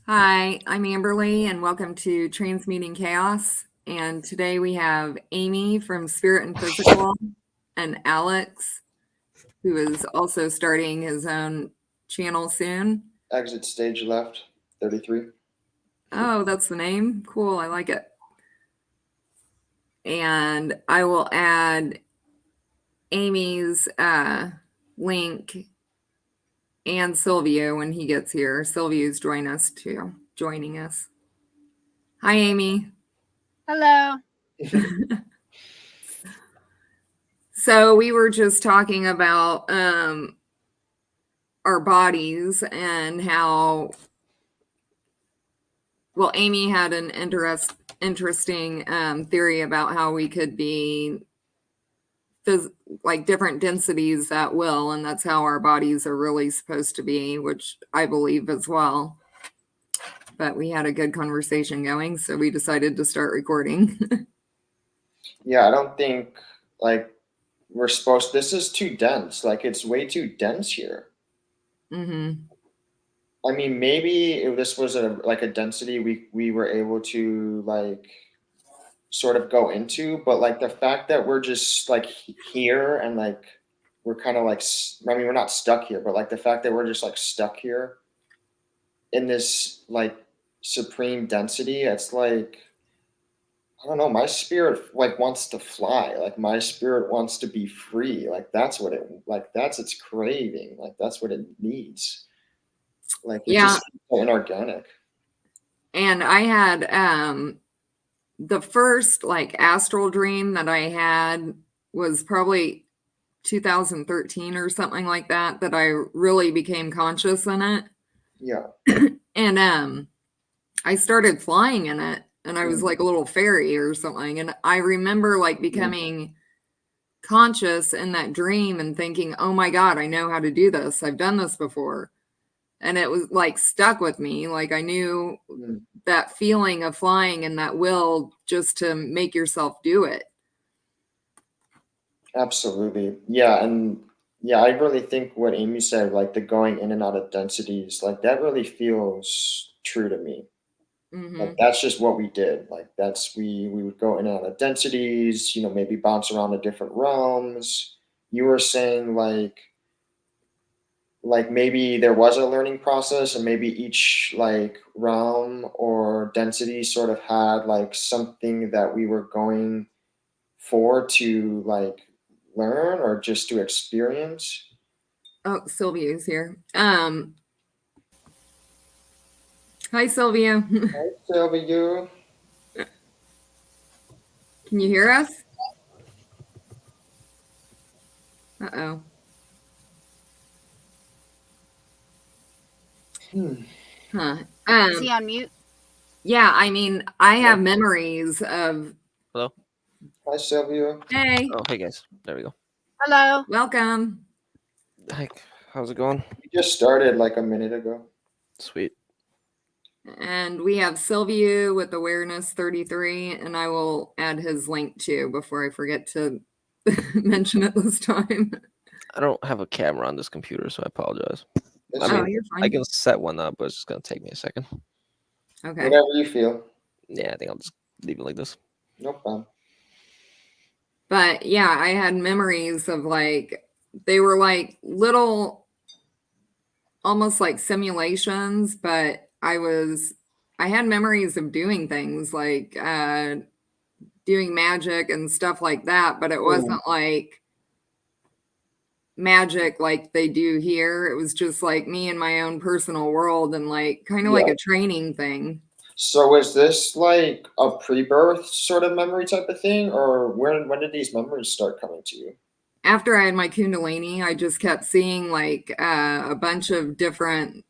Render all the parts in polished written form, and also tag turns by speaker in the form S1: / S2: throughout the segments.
S1: Hi, I'm Amberly, and welcome to Transmuting Chaos. And today we have Amy from Spirit and Physical, and Alex, who is also starting his own channel soon.
S2: Exit stage left, 33.
S1: Oh, that's the name. Cool, I like it. And I will add Amy's link and Silviu when he gets here. Silviu's joining us. Hi, Amy.
S3: Hello.
S1: So we were just talking about our bodies and how, well, Amy had an interesting theory about how we could be like different densities at will, and that's how our bodies are really supposed to be, which I believe as well. But we had a good conversation going, so we decided to start recording.
S2: Yeah, I don't think like we're supposed. This is too dense. Like it's way too dense here.
S1: Mm-hmm.
S2: I mean, maybe if this was a density we were able to like sort of go into, but like the fact that we're just like here and like we're kind of like I mean we're not stuck here, but like the fact that we're just like stuck here in this like supreme density, it's like I don't know, my spirit like wants to fly. Like my spirit wants to be free. Like that's what it like that's its craving. Like that's what it needs. Like it
S1: Yeah.
S2: just so inorganic.
S1: And I had the first like astral dream that I had was probably 2013 or something like that I really became conscious in it.
S2: Yeah.
S1: And I started flying in it, and I was
S2: Mm.
S1: like a little fairy or something, and I remember like becoming conscious in that dream and thinking, oh my god, I know how to do this, I've done this before. And it was like stuck with me. Like I knew that feeling of flying and that will just to make yourself do it.
S2: Absolutely. Yeah, and yeah, I really think what Amy said, like the going in and out of densities, like that really feels true to me. Like
S1: Mm-hmm.
S2: that's just what we did. Like that's we would go in and out of densities, maybe bounce around to different realms. You were saying like maybe there was a learning process and maybe each like realm or density sort of had like something that we were going for to like learn or just to experience.
S1: Oh, Silviu's here. Hi, Silvia.
S2: Hi, Silviu.
S1: Can you hear us? Uh-oh. Huh.
S3: Is he on mute?
S1: Yeah, I mean, I have memories of.
S4: Hello?
S2: Hi, Silviu.
S1: Hey.
S4: Oh, hey guys. There we go.
S3: Hello.
S1: Welcome.
S4: Hi. How's it going?
S2: We just started like a minute ago.
S4: Sweet.
S1: And we have Silviu with Awareness 33, and I will add his link too before I forget to mention it this time.
S4: I don't have a camera on this computer, so I apologize.
S1: You're fine.
S4: I can set one up, but it's just going to take me a second.
S1: Okay.
S2: Whatever you feel.
S4: Yeah, I think I'll just leave it like this.
S2: No problem.
S1: But yeah, I had memories of like, they were like little, almost like simulations, but I had memories of doing things like doing magic and stuff like that, but it wasn't like magic like they do here. It was just like me in my own personal world and like kind of like a training thing.
S2: So is this like a pre-birth sort of memory type of thing, or when did these memories start coming to you?
S1: After I had my Kundalini, I just kept seeing like a bunch of different,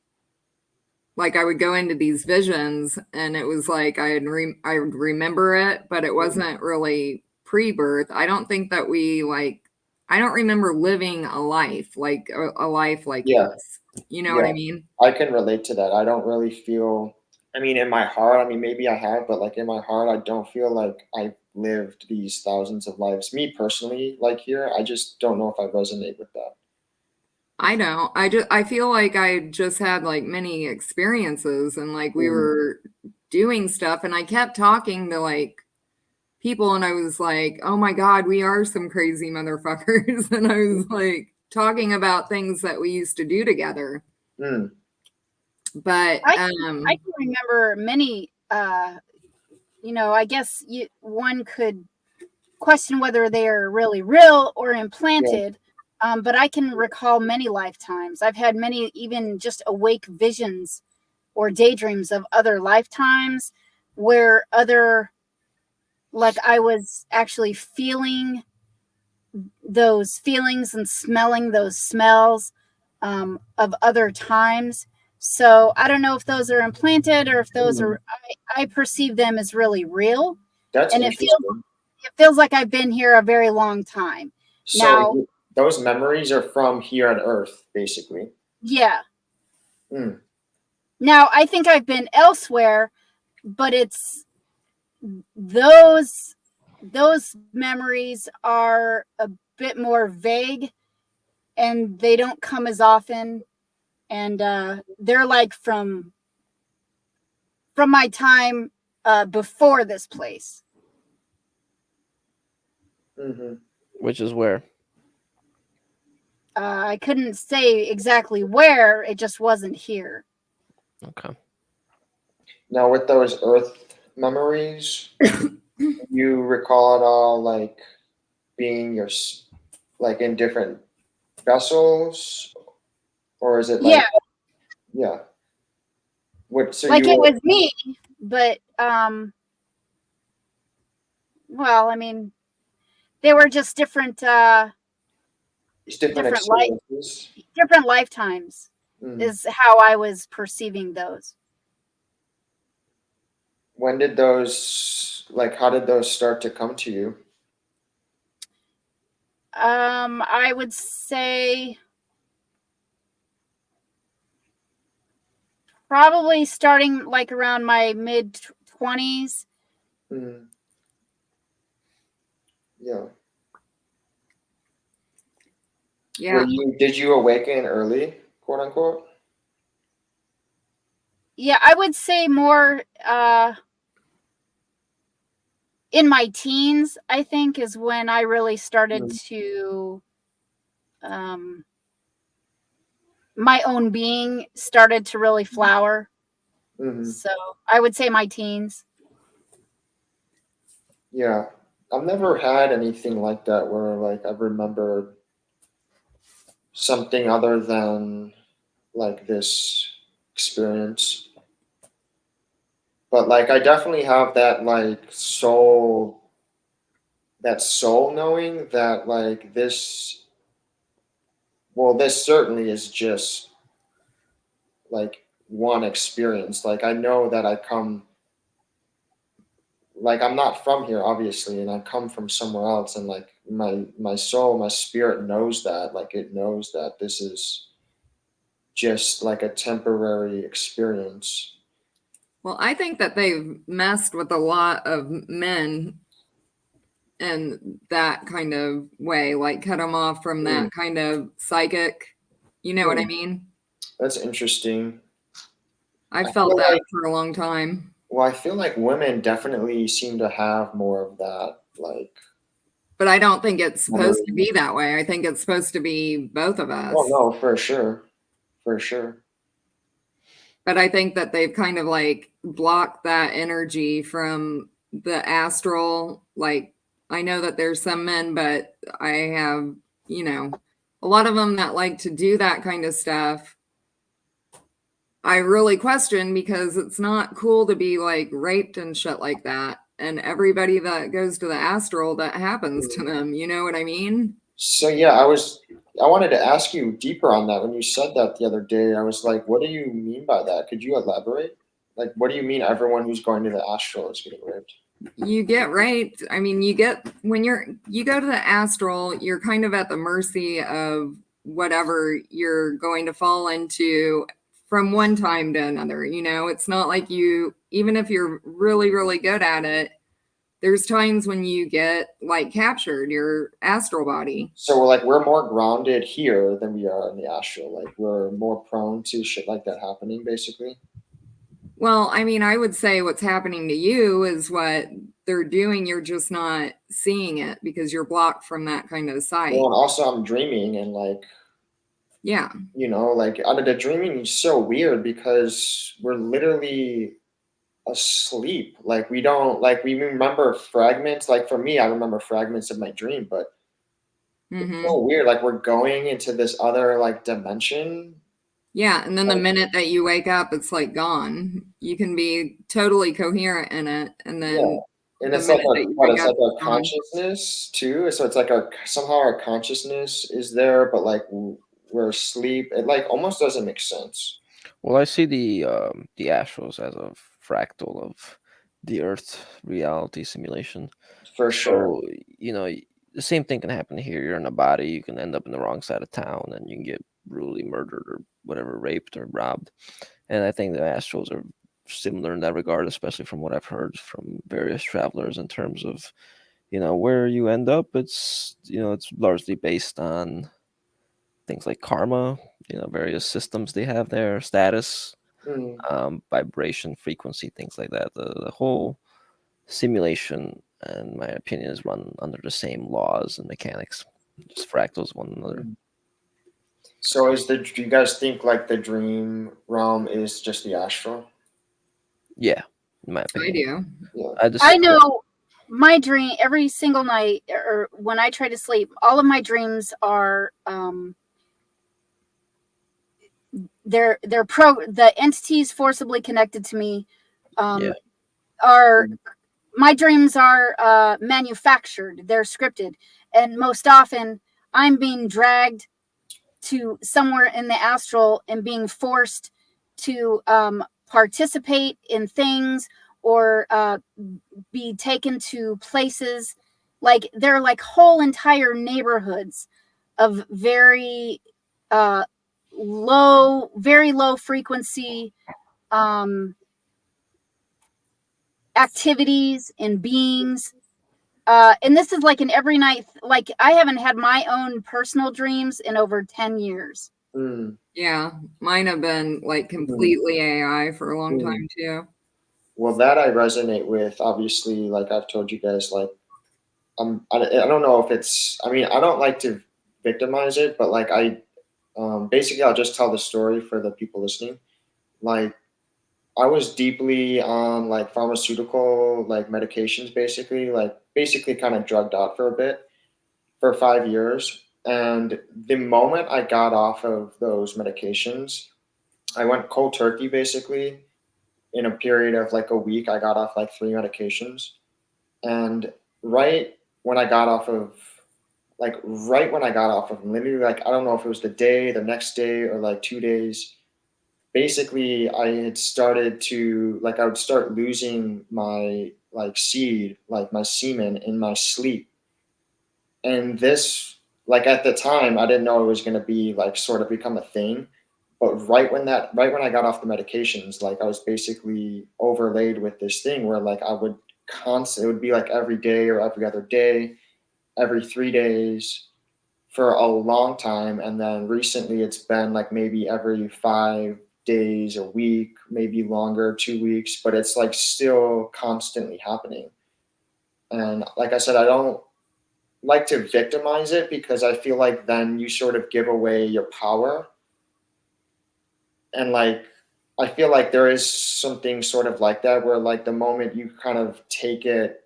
S1: like I would go into these visions and it was like I would remember it, but it wasn't really pre-birth. I don't think that I don't remember living a life like this. You know what I mean?
S2: I can relate to that. I don't really feel, I mean, in my heart, I mean, maybe I have, but like in my heart, I don't feel like I've lived these thousands of lives. Me personally, like here, I just don't know if I resonate with that.
S1: I don't. I feel like I just had like many experiences and like we
S2: Mhm.
S1: were doing stuff and I kept talking to like people and I was like, "Oh my God, we are some crazy motherfuckers." And I was like talking about things that we used to do together.
S2: Mm.
S1: But
S3: I can remember many. I guess one could question whether they are really real or
S2: Yeah.
S3: implanted. But I can recall many lifetimes. I've had many, even just awake visions or daydreams of other lifetimes where like I was actually feeling those feelings and smelling those smells of other times. So I don't know if those are implanted or if those
S2: Mm.
S3: are, I perceive them as really real.
S2: That's
S3: And
S2: interesting.
S3: it feels like I've been here a very long time.
S2: So
S3: Now,
S2: those memories are from here on Earth, basically.
S3: yeah.
S2: Mm.
S3: Now I think I've been elsewhere, but it's those memories are a bit more vague and they don't come as often, and they're like from my time before this place.
S2: Hmm.
S4: Which is where?
S3: I couldn't say exactly where, it just wasn't here.
S4: Okay.
S2: Now, with those Earth memories, you recall at all like being like in different vessels, or is it
S3: Yeah,
S2: like yeah? What? So
S3: like
S2: you
S3: it
S2: were
S3: was me, but well, I mean, they were just
S2: it's different
S3: different life
S2: experiences.
S3: different lifetimes
S2: Mm.
S3: is how I was perceiving those.
S2: When did those like? How did those start to come to you?
S3: I would say probably starting like around my mid 20s.
S2: Mm. Yeah.
S1: yeah,
S2: Did you awaken early, quote unquote?
S3: Yeah, I would say more in my teens, I think, is when I really started
S2: Mm.
S3: to um my own being started to really flower.
S2: Hmm.
S3: So I would say my teens.
S2: Yeah. I've never had anything like that where like I've remembered something other than like this experience. But like I definitely have that soul knowing that like this certainly is just like one experience. Like I know that I come like I'm not from here obviously and I come from somewhere else and like my soul, my spirit knows that. Like it knows that this is just like a temporary experience.
S1: well, I think that they've messed with a lot of men in that kind of way, like cut them off from
S2: Hmm.
S1: that kind of psychic. You know what I
S2: Hmm.
S1: mean?
S2: That's interesting.
S1: I
S2: I
S1: felt
S2: feel
S1: that
S2: like
S1: for a long time,
S2: Well, I feel like women definitely seem to have more of that, like
S1: but I don't think it's supposed to be
S2: memories.
S1: that way. I think it's supposed to be both of
S2: Oh
S1: us.
S2: no, for sure, for sure.
S1: But I think that they've kind of like blocked that energy from the astral. Like, I know that there's some men, but I have, you know, a lot of them that like to do that kind of stuff. I really question because it's not cool to be like raped and shit like that. And everybody that goes to the astral, that happens to
S2: Mm.
S1: them. You know what I mean?
S2: So yeah, I wanted to ask you deeper on that when you said that the other day. I was like, what do you mean by that? Could you elaborate? Like, what do you mean everyone who's going to the astral is getting raped?
S1: You get raped. I mean, you get when you go to the astral, you're kind of at the mercy of whatever you're going to fall into from one time to another. You know, it's not like you, even if you're really, really good at it, there's times when you get like captured your astral body.
S2: So we're more grounded here than we are in the astral. Like we're more prone to shit like that happening, basically.
S1: Well, I mean, I would say what's happening to you is what they're doing. You're just not seeing it because you're blocked from that kind of sight.
S2: Well, and also I'm dreaming and like,
S1: yeah.
S2: you know, like out of the dreaming is so weird because we're literally asleep. Like we don't like we remember fragments. Like for me, I remember fragments of my dream, but it's so weird. Like we're going into this other like dimension.
S1: Yeah, and then the minute that you wake up, it's like gone. You can be totally coherent in it, and then
S2: and
S1: the
S2: it's like
S1: minute
S2: our
S1: that you
S2: what
S1: wake
S2: it's
S1: up,
S2: like our
S1: it's gone.
S2: consciousness too. So it's like our somehow our consciousness is there, but like we're asleep. It like almost doesn't make sense.
S4: Well, I see the astrals as a fractal of the Earth reality simulation.
S2: For sure.
S4: So, you know, the same thing can happen here. You're in a body, you can end up in the wrong side of town, and you can get brutally murdered or whatever, raped or robbed. And I think the astrals are similar in that regard, especially from what I've heard from various travelers in terms of, you know, where you end up. It's, you know, it's largely based on things like karma, you know, various systems they have there, status, vibration, frequency, things like that. The whole simulation, in my opinion, is run under the same laws and mechanics, just fractals one another.
S2: So do you guys think like the dream realm is just the astral?
S4: Yeah, in my
S1: I
S4: opinion.
S1: do.
S2: Yeah.
S3: I know my dream every single night, or when I try to sleep, all of my dreams are the entities forcibly connected to me are my dreams are manufactured. They're scripted, and most often I'm being dragged to somewhere in the astral and being forced to participate in things or be taken to places. Like there are like whole entire neighborhoods of very very low frequency activities and beings. And this is like an every night, like I haven't had my own personal dreams in over 10 years.
S1: Yeah, mine have been like completely AI for a long time too.
S2: Well, that I resonate with. Obviously, like I've told you guys, like I don't know if it's. I mean, I don't like to victimize it, but like basically, I'll just tell the story for the people listening. Like I was deeply on like pharmaceutical like medications, basically kind of drugged out for a bit for 5 years. And the moment I got off of those medications, I went cold turkey basically. In a period of like a week, I got off like 3 medications. And right when I got off of right when I got off of them, literally like I don't know if it was the day, the next day, or like 2 days. Basically, I had started to like I would start losing my like seed, like my semen in my sleep. And this like at the time I didn't know it was gonna be like sort of become a thing. But right when I got off the medications, like I was basically overlaid with this thing where like I would it would be like every day or every other day, every 3 days for a long time. And then recently it's been like maybe every 5 days a week, maybe longer, 2 weeks, but it's like still constantly happening. And like I said, I don't like to victimize it because I feel like then you sort of give away your power. And like I feel like there is something sort of like that where like the moment you kind of take it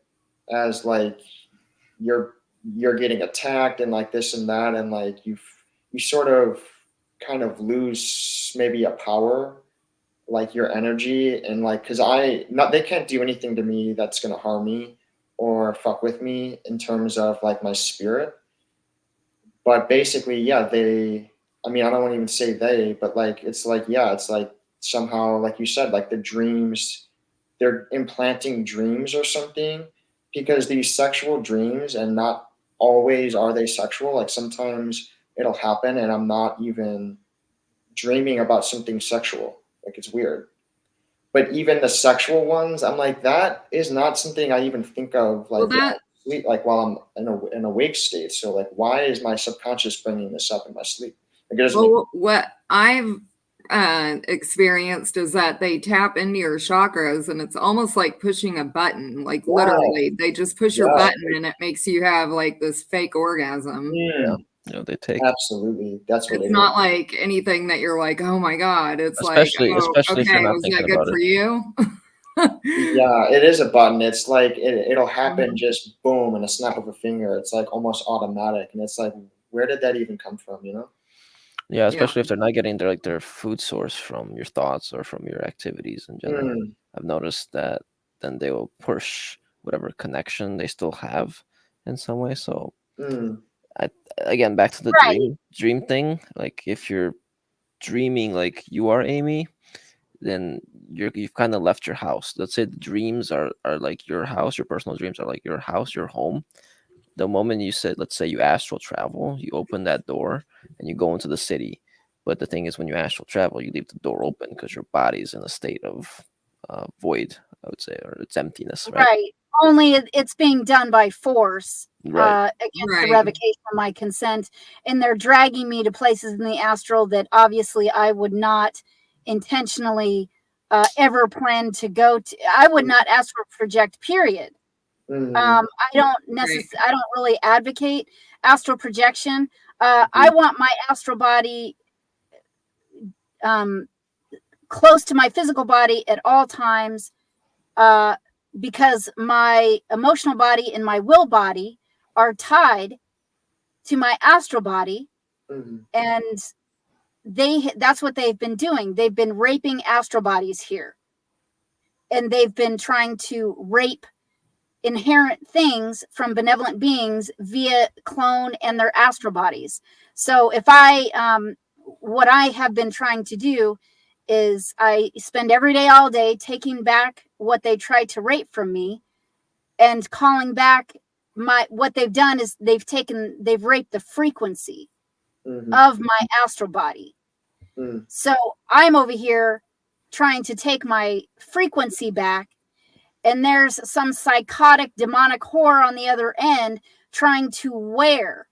S2: as like you're getting attacked and like this and that, and like you sort of kind of lose maybe a power, like your energy. And like because I not they can't do anything to me that's gonna harm me or fuck with me in terms of like my spirit. But basically, yeah, I mean, I don't want to even say they, but like it's like yeah, it's like somehow like you said, like the dreams, they're implanting dreams or something, because these sexual dreams, and not always are they sexual, like sometimes it'll happen and I'm not even dreaming about something sexual, like it's weird. but even the sexual ones, I'm like, that is not something I even think of
S1: Well,
S2: like while
S1: that
S2: I'm asleep, like while I'm in an awake state. So like, why is my subconscious bringing this up in my sleep? Like, it doesn't make
S1: well, what I've experienced is that they tap into your chakras, and it's almost like pushing a button. Like
S2: yeah,
S1: literally, they just push your
S2: yeah,
S1: button, and it makes you have like this fake orgasm.
S4: Yeah,
S2: mm,
S4: they take,
S2: absolutely. That's what
S1: It's
S2: it is.
S1: not like anything that you're like, oh my God. It's like,
S4: especially
S1: oh,
S4: especially if you're
S1: okay,
S4: not
S1: was
S4: thinking
S1: that good
S4: about
S1: for
S4: it.
S1: you?
S2: Yeah, it is a button. It's like it'll happen
S1: Mhm.
S2: just boom in a snap of a finger. It's like almost automatic, and it's like, where did that even come from? You know?
S4: Yeah,
S1: Yeah.
S4: especially if they're not getting their food source from your thoughts or from your activities in general.
S2: Mm,
S4: I've noticed that then they will push whatever connection they still have in some way. So
S2: mm,
S4: I again back to the
S3: Right.
S4: dream thing. Like if you're dreaming like you are Amy, then you've kind of left your house. Let's say the dreams are like your house, your personal dreams are like your house, your home. The moment you said, let's say you astral travel, you open that door and you go into the city. But the thing is, when you astral travel, you leave the door open because your body's in a state of void, I would say, or it's emptiness, right?
S3: Right. Only it's being done by force
S4: Right.
S3: against the
S1: Right.
S3: revocation of my consent. And they're dragging me to places in the astral that obviously I would not intentionally ever plan to go to. I would not astral project, period.
S2: mm,
S1: Right.
S3: I don't really advocate astral projection. I
S2: mhm,
S3: want my astral body um, close to my physical body at all times, uh, because my emotional body and my will body are tied to my astral body,
S2: mhm,
S3: and that's what they've been doing. They've been raping astral bodies here, and they've been trying to rape inherent things from benevolent beings via clone and their astral bodies. So if what I have been trying to do is I spend every day, all day, taking back what they tried to rape from me and calling back what they've done is they've raped the frequency
S2: mhm,
S3: of my astral body.
S2: mm,
S3: So I'm over here trying to take my frequency back, and there's some psychotic demonic whore on the other end trying to wear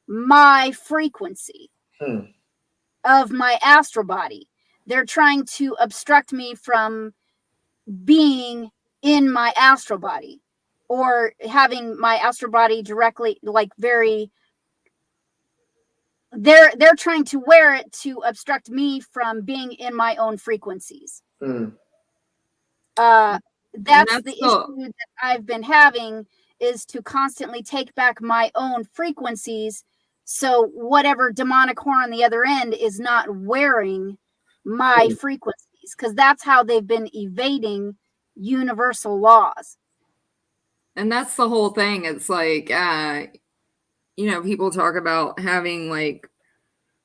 S3: my frequency
S2: hmm,
S3: of my astral body. They're trying to obstruct me from being in my astral body, or having my astral body directly, like, very, they're trying to wear it to obstruct me from being in my own frequencies.
S2: mm,
S3: uh
S1: And
S3: that's
S1: that's
S3: the
S1: the
S3: issue that I've been having, is to constantly take back my own frequencies, so whatever demonic whore on the other end is not wearing my
S2: mm,
S3: frequencies, because that's how they've been evading universal laws.
S1: and that's the whole thing. It's like people talk about having like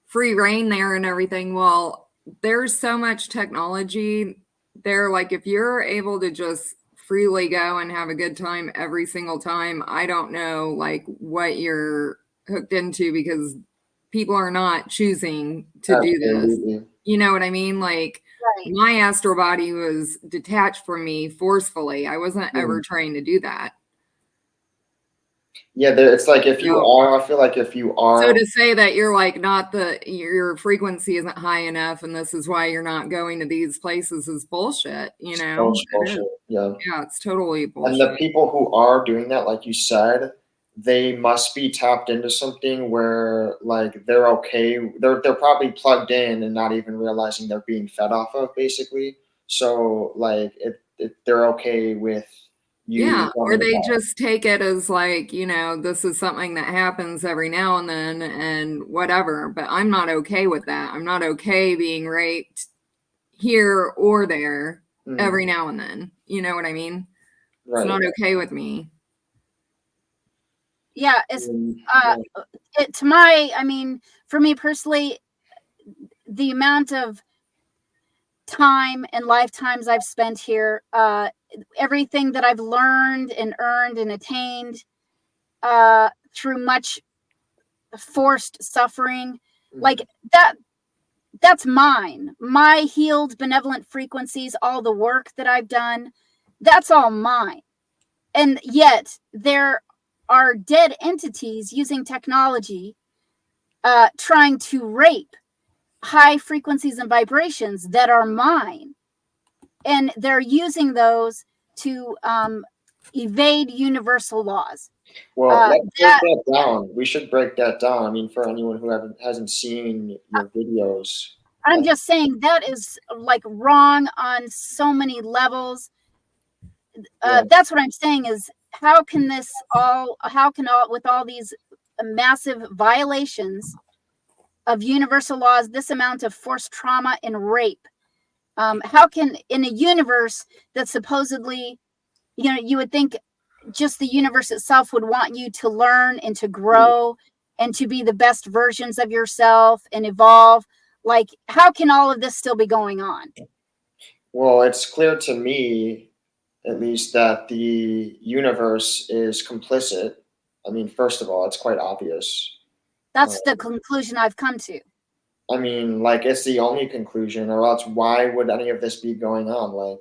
S1: free reign there and everything. Well, there's so much technology there. Like if you're able to just freely go and have a good time every single time, I don't know like what you're hooked into, because people are not choosing to do this.
S2: absolutely.
S1: You know what I mean? Like
S3: Right.
S1: my astral body was detached from me forcefully. I wasn't ever
S2: Mm.
S1: trying to do that.
S2: Yeah, it's like if you
S1: So
S2: are, I feel like if you
S1: So
S2: are,
S1: to say that you're like not your frequency isn't high enough and this is why you're not going to these places is bullshit, you know? It is.
S2: bullshit. Yeah.
S1: Yeah, it's totally
S2: And the
S1: bullshit.
S2: people who are doing that, like you said, they must be tapped into something where like they're okay. They're probably plugged in and not even realizing they're being fed off of, basically. So like they're okay with you
S1: Yeah, or
S2: going
S1: they
S2: about.
S1: just take it as like, this is something that happens every now and then and whatever, but I'm not okay with that. I'm not okay being raped here or there
S2: Mm,
S1: every now and then. You know what I mean? It's
S2: right.
S1: not okay with me.
S3: Yeah, it's
S2: Yeah.
S3: I mean, for me personally, the amount of time and lifetimes I've spent here, everything that I've learned and earned and attained through much forced suffering,
S2: Mm,
S3: like that, that's mine. My healed benevolent frequencies, all the work that I've done, that's all mine. And yet there are dead entities using technology, trying to rape high frequencies and vibrations that are mine. And they're using those to evade universal laws.
S2: Well, let's break that down. We should break that down. I mean, for anyone who hasn't seen your videos.
S3: I'm just saying that is like wrong on so many levels. That's what I'm saying is how can with all these massive violations of universal laws, this amount of forced trauma and rape, how can in a universe that supposedly, you would think just the universe itself would want you to learn and to grow and to be the best versions of yourself and evolve. Like, how can all of this still be going on?
S2: Well, it's clear to me, at least, that the universe is complicit. I mean, first of all, it's quite obvious.
S3: That's the conclusion I've come to.
S2: I mean, like, it's the only conclusion, or else why would any of this be going on? Like,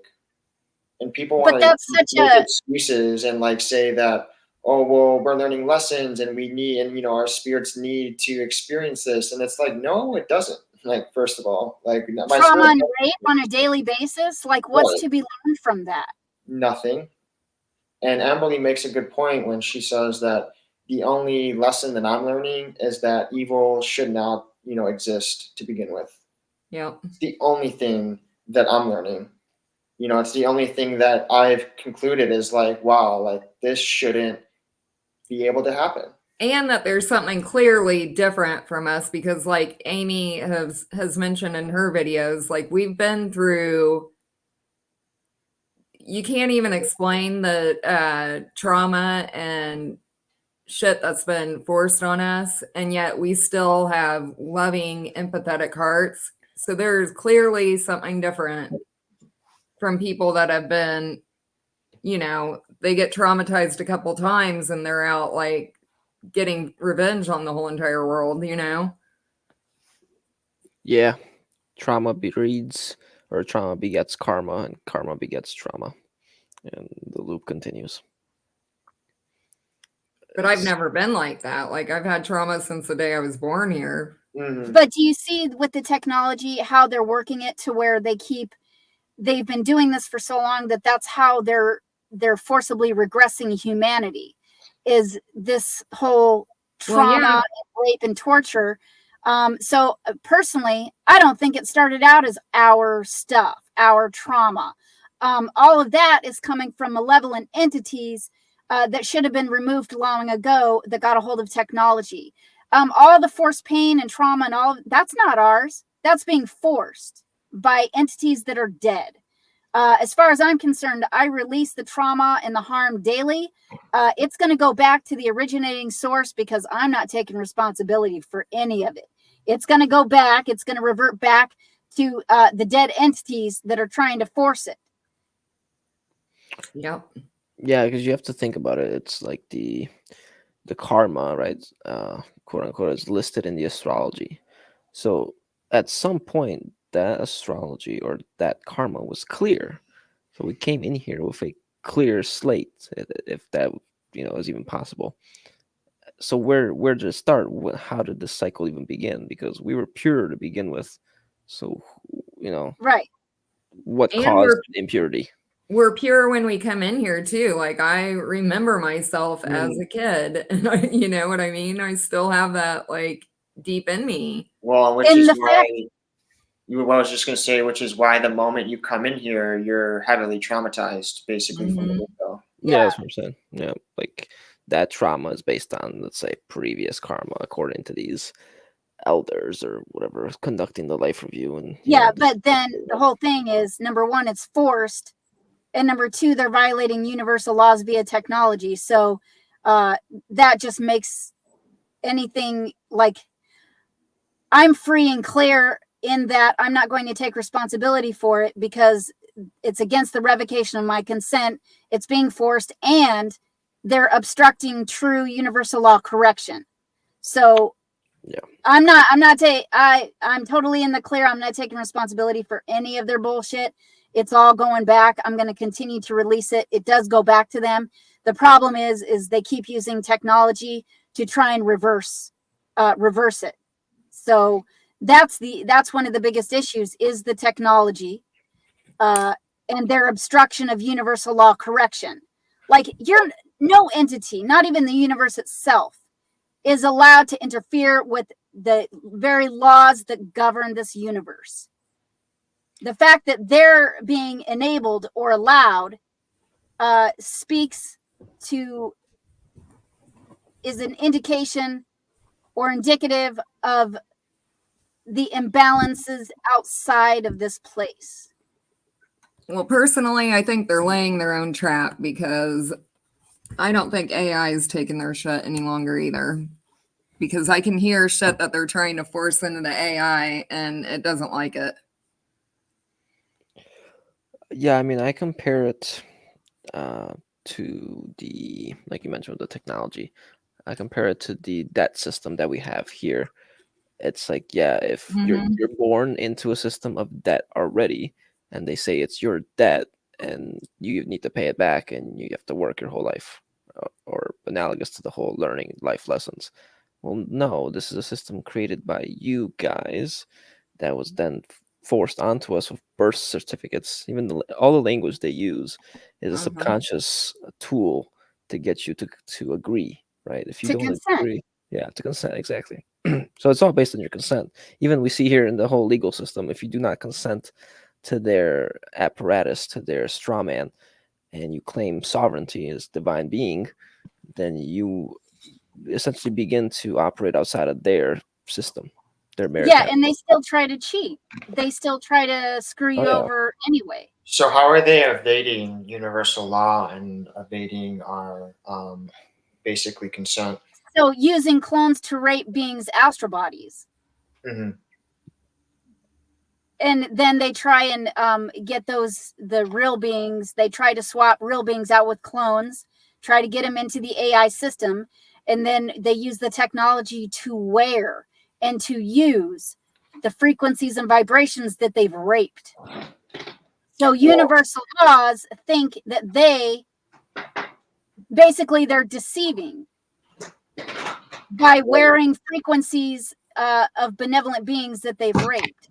S2: and people want to make excuses and like say that, oh, well, we're learning lessons and we need, and our spirits need to experience this, and it's like, no, it doesn't. Like, first of all, like,
S3: trauma and rape on a daily basis, like, what's to be learned from that?
S2: Nothing. And Amberly makes a good point when she says that the only lesson that I'm learning is that evil should not, exist to begin with.
S1: Yeah.
S2: It's the only thing that I'm learning. It's the only thing that I've concluded is like, wow, like this shouldn't be able to happen.
S1: And that there's something clearly different from us because like Amy has mentioned in her videos, like we've been through, you can't even explain the trauma and shit that's been forced on us. And yet we still have loving, empathetic hearts. So there's clearly something different from people that have been, they get traumatized a couple times and they're out like getting revenge on the whole entire world,
S4: Yeah. Trauma begets karma, and karma begets trauma. And the loop continues.
S1: But I've never been like that. Like I've had trauma since the day I was born here.
S2: Mm-hmm.
S3: But do you see with the technology how they're working it to where they've been doing this for so long that that's how they're forcibly regressing humanity, is this whole trauma, rape, and torture. So personally, I don't think it started out as our stuff, our trauma. All of that is coming from malevolent entities that should have been removed long ago that got a hold of technology. All the forced pain and trauma and all that's not ours. That's being forced by entities that are dead. As far as I'm concerned, I release the trauma and the harm daily. It's going to go back to the originating source because I'm not taking responsibility for any of it. It's going to go back. It's going to revert back to the dead entities that are trying to force it.
S1: Yep.
S4: Yeah, because you have to think about it. It's like the karma, right? Quote unquote, is listed in the astrology. So at some point, that astrology or that karma was clear. So we came in here with a clear slate, if that is even possible. So where did it start? How did the cycle even begin? Because we were pure to begin with. So
S3: right.
S4: What caused impurity?
S1: We're pure when we come in here too. Like I remember myself as a kid, and you know what I mean? I still have that like deep in me.
S2: Well, which is why I was just going to say, which is why the moment you come in here, you're heavily traumatized, basically from the get-go.
S4: Yeah, that's what I'm saying. Yeah, like that trauma is based on, let's say, previous karma, according to these elders or whatever conducting the life review. And
S3: but then the whole thing is, number one, it's forced. And number two, they're violating universal laws via technology. So that just makes anything like I'm free and clear in that I'm not going to take responsibility for it because it's against the revocation of my consent. It's being forced and they're obstructing true universal law correction. So I'm totally in the clear. I'm not taking responsibility for any of their bullshit. It's all going back. I'm going to continue to release it. It does go back to them. The problem is they keep using technology to try and reverse it. So that's one of the biggest issues is the technology and their obstruction of universal law correction. Like no entity, not even the universe itself, is allowed to interfere with the very laws that govern this universe. The fact that they're being enabled or allowed is an indication or indicative of the imbalances outside of this place.
S1: Well, personally, I think they're laying their own trap because I don't think AI is taking their shit any longer either. Because I can hear shit that they're trying to force into the AI and it doesn't like it.
S4: Yeah, I mean, I compare it to the, like you mentioned, with the technology. I compare it to the debt system that we have here. It's like, yeah, if you're born into a system of debt already, and they say it's your debt, and you need to pay it back, and you have to work your whole life, or analogous to the whole learning life lessons. Well, no, this is a system created by you guys that was then forced onto us with birth certificates. Even all the language they use is a subconscious tool to get you to agree, right? If you
S3: To
S4: don't
S3: consent.
S4: agree, yeah, to consent, exactly. So it's all based on your consent. Even we see here in the whole legal system, if you do not consent to their apparatus, to their straw man, and you claim sovereignty as divine being, then you essentially begin to operate outside of their system, their maritime.
S3: Yeah, and they still try to cheat. They still try to screw you over anyway.
S2: So how are they evading universal law and evading our basically consent?
S3: So using clones to rape beings' astral bodies.
S2: Mm-hmm.
S3: And then they try and get the real beings. They try to swap real beings out with clones, try to get them into the AI system. And then they use the technology to wear and to use the frequencies and vibrations that they've raped. So universal laws think that they're deceiving by wearing frequencies of benevolent beings that they've raped.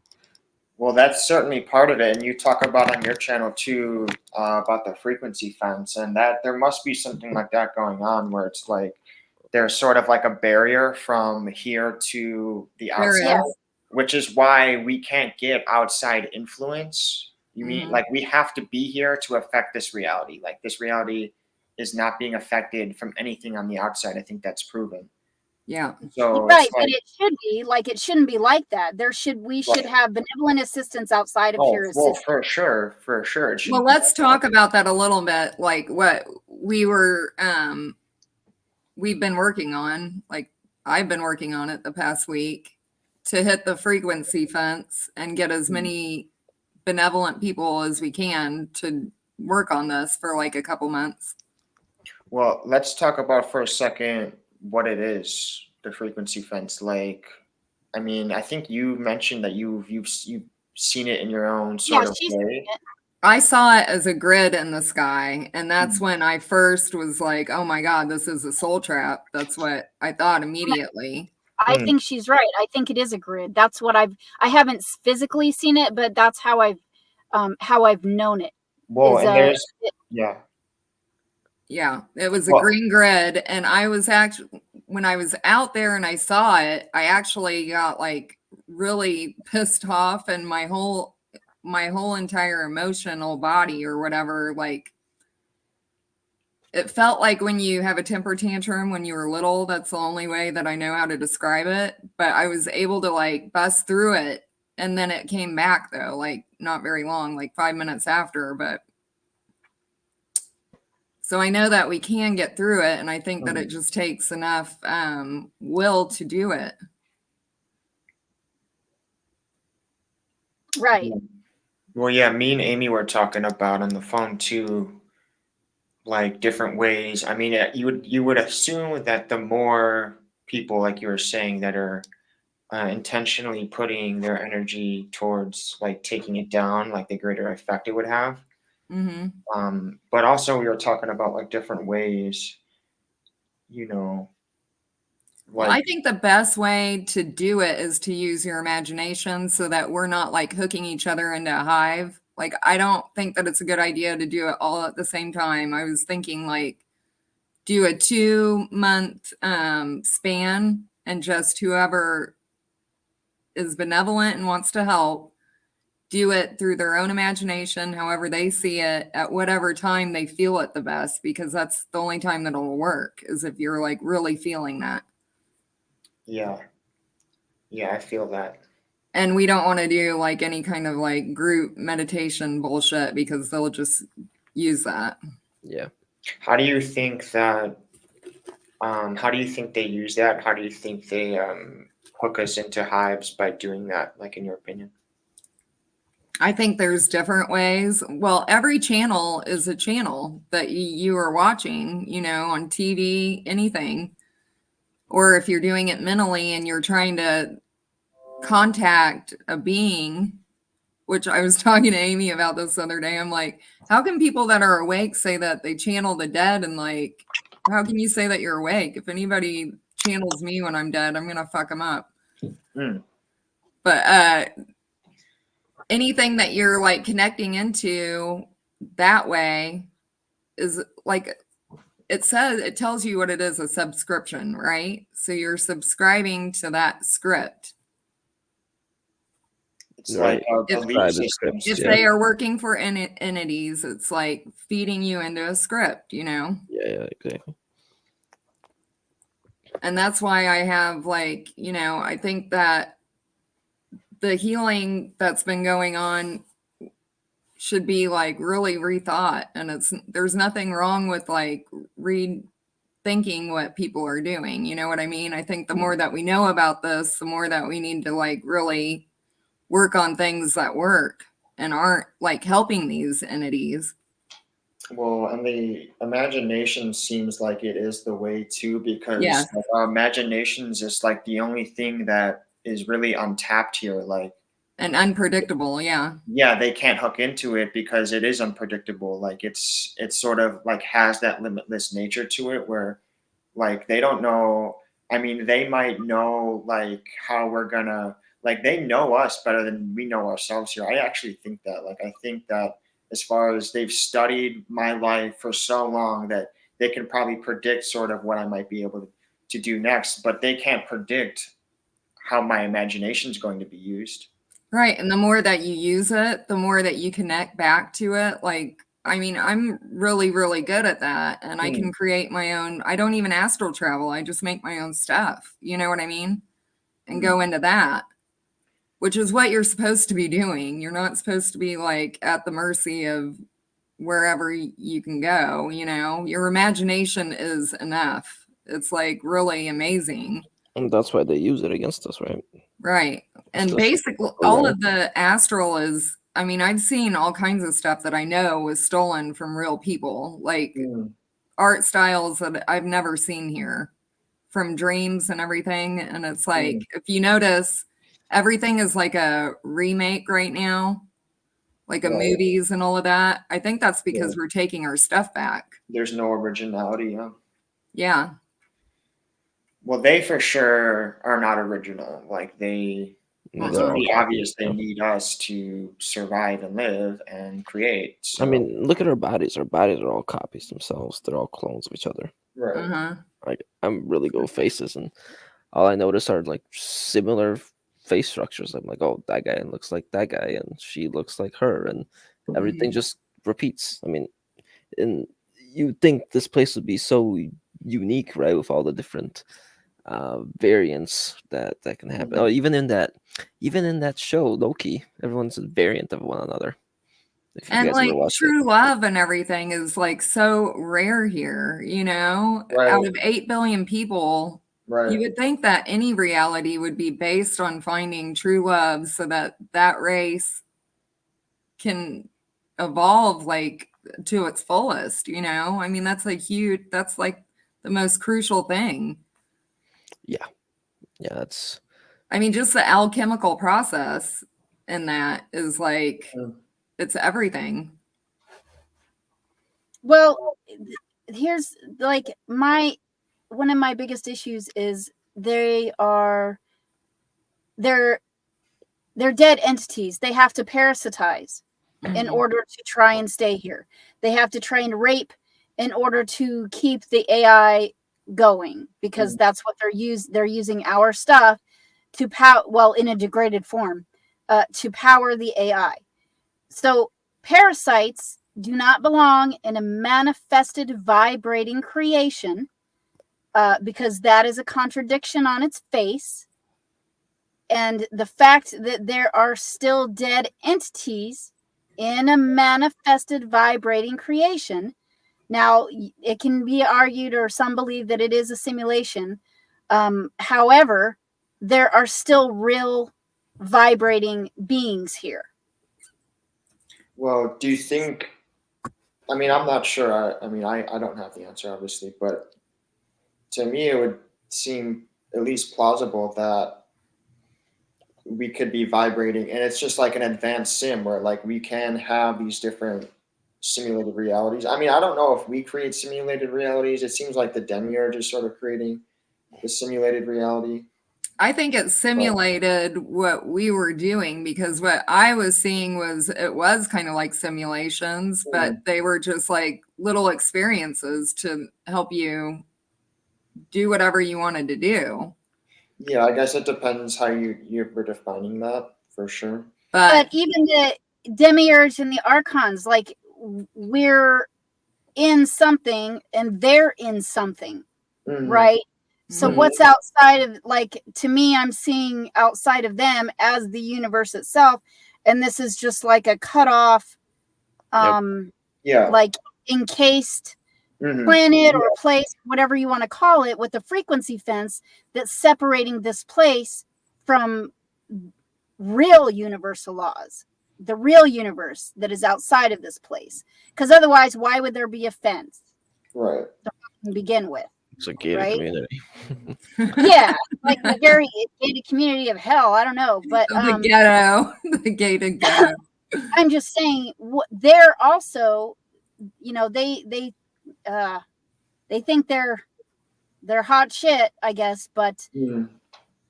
S2: Well, that's certainly part of it, and you talk about on your channel too about the frequency fence, and that there must be something like that going on, where it's like there's sort of like a barrier from here to the outside, which is why we can't get outside influence. You mean like we have to be here to affect this reality? Like this reality is not being affected from anything on the outside. I think that's proven.
S1: Yeah.
S2: So
S3: right, but it should be like it shouldn't be like that. We should have benevolent assistance outside of here.
S2: Well, for sure.
S1: Well, let's talk about that a little bit. Like what we've been working on. Like I've been working on it the past week to hit the frequency fence and get as many benevolent people as we can to work on this for like a couple months.
S2: Well, let's talk about for a second what it is, the frequency fence. Like, I mean, I think you mentioned that you've seen it in your own sort of way.
S1: I saw it as a grid in the sky, and that's when I first was like, oh my God, this is a soul trap. That's what I thought immediately.
S3: I think she's right. I think it is a grid. That's what I haven't physically seen it, but that's how I've known it.
S2: Well, and there's
S1: Yeah, it was a green grid, and I was actually, when I was out there and I saw it, I actually got like really pissed off, and my whole entire emotional body or whatever, like it felt like when you have a temper tantrum when you were little. That's the only way that I know how to describe it, but I was able to like bust through it, and then it came back though, like not very long, like 5 minutes after, but so I know that we can get through it, and I think that it just takes enough will to do it.
S3: Right.
S2: Well, yeah, me and Amy were talking about on the phone too, like different ways. I mean, you would assume that the more people, like you were saying, that are intentionally putting their energy towards like taking it down, like the greater effect it would have.
S1: Mm-hmm.
S2: But also we were talking about like different ways, you know,
S1: Well, I
S2: like
S1: think the best way to do it is to use your imagination so that we're not like hooking each other into a hive. Like, I don't think that it's a good idea to do it all at the same time. I was thinking like do a 2-month span and just whoever is benevolent and wants to help do it through their own imagination, however they see it, at whatever time they feel it the best, because that's the only time that it'll work is if you're like really feeling that.
S2: yeah, I feel that.
S1: And we don't want to do like any kind of like group meditation bullshit because they'll just use that.
S4: Yeah.
S2: How do you think that? How do you think they use that? How do you think they hook us into hives by doing that? Like in your opinion?
S1: I think there's different ways. Well, every channel is a channel that you are watching, you know, on TV, anything. Or if you're doing it mentally and you're trying to contact a being, which I was talking to Amy about this the other day. I'm like, how can people that are awake say that they channel the dead? And like, how can you say that you're awake? If anybody channels me when I'm dead, I'm going to fuck them up.
S2: Mm.
S1: But anything that you're like connecting into that way is like, it tells you what it is, a subscription, right? So you're subscribing to that script.
S2: It's
S4: Right.
S2: like a belief
S4: Subscribe to
S2: system.
S4: scripts,
S1: If
S4: yeah.
S1: they are working for entities, it's like feeding you into a script, you know?
S4: Yeah, exactly.
S1: And that's why I have like, you know, I think that the healing that's been going on should be like really rethought. And there's nothing wrong with like rethinking what people are doing. You know what I mean? I think the more that we know about this, the more that we need to like really work on things that work and aren't like helping these entities.
S2: Well, and the imagination seems like it is the way too, because
S1: Yes.
S2: like, our imaginations is like the only thing that is really untapped here. Like,
S1: And unpredictable, yeah.
S2: yeah, they can't hook into it because it is unpredictable. Like, it's sort of like has that limitless nature to it where like they don't know. I mean, they might know like how we're gonna like they know us better than we know ourselves here. I actually think that. Like I think that as far as they've studied my life for so long that they can probably predict sort of what I might be able to do next, but they can't predict how my imagination is going to be used.
S1: Right. And the more that you use it, the more that you connect back to it. Like, I mean, I'm really, really good at that. And I can create my own, I don't even astral travel. I just make my own stuff. You know what I mean? And go into that, which is what you're supposed to be doing. You're not supposed to be like at the mercy of wherever you can go. You know, your imagination is enough. It's like really amazing.
S4: And that's why they use it against us, right?
S1: Right. And
S4: Just
S1: basically, all of the astral is, I mean, I've seen all kinds of stuff that I know was stolen from real people, like art styles that I've never seen here from dreams and everything. And it's like, if you notice, everything is like a remake right now, like a movies and all of that. I think that's because we're taking our stuff back.
S2: There's no originality. Huh?
S1: Yeah.
S2: Well, they for sure are not original. Like it's pretty obvious they need us to survive and live and create. So.
S4: I mean, look at our bodies. Our bodies are all copies themselves. They're all clones of each other.
S2: Right.
S4: Like I'm really good with faces, and all I notice are like similar face structures. I'm like, oh, that guy looks like that guy, and she looks like her, and everything just repeats. I mean, and you think this place would be so unique, right, with all the different variants that can happen. Oh, even in that show Loki, everyone's a variant of one another.
S1: And like true love and everything is like so rare here, you know, out of 8 billion people, you would think that any reality would be based on finding true love so that that race can evolve like to its fullest, you know? I mean, that's like the most crucial thing.
S4: Yeah. Yeah,
S1: I mean, just the alchemical process in that is like, it's everything.
S3: Well, here's like one of my biggest issues is they're dead entities. They have to parasitize in order to try and stay here. They have to try and rape in order to keep the AI going, because that's what they're using our stuff to power, well, in a degraded form, to power the AI. So parasites do not belong in a manifested vibrating creation, because that is a contradiction on its face. And the fact that there are still dead entities in a manifested vibrating creation. Now, it can be argued, or some believe, that it is a simulation. However, there are still real vibrating beings here.
S2: Well, do you think, I mean, I'm not sure. I mean, I don't have the answer, obviously, but to me, it would seem at least plausible that we could be vibrating, and it's just like an advanced sim where like we can have these different simulated realities. I mean, I don't know if we create simulated realities. It seems like the Demiurge is sort of creating the simulated reality.
S1: I think it simulated what we were doing, because what I was seeing was it was kind of like simulations, but they were just like little experiences to help you do whatever you wanted to do.
S2: Yeah, I guess it depends how you're defining that, for sure.
S3: But even the Demiurge and the Archons, like, we're in something and they're in something, right? So what's outside of, like, to me, I'm seeing outside of them as the universe itself, and this is just like a cut off, like encased planet or place, whatever you want to call it, with a frequency fence that's separating this place from real universal laws, the real universe that is outside of this place. Because otherwise, why would there be a fence?
S2: Right.
S3: To begin with.
S4: It's a gated community.
S3: Yeah, like the very gated community of hell. I don't know, but
S1: the ghetto, the gated ghetto.
S3: I'm just saying, they're also, you know, they think they're hot shit, I guess, but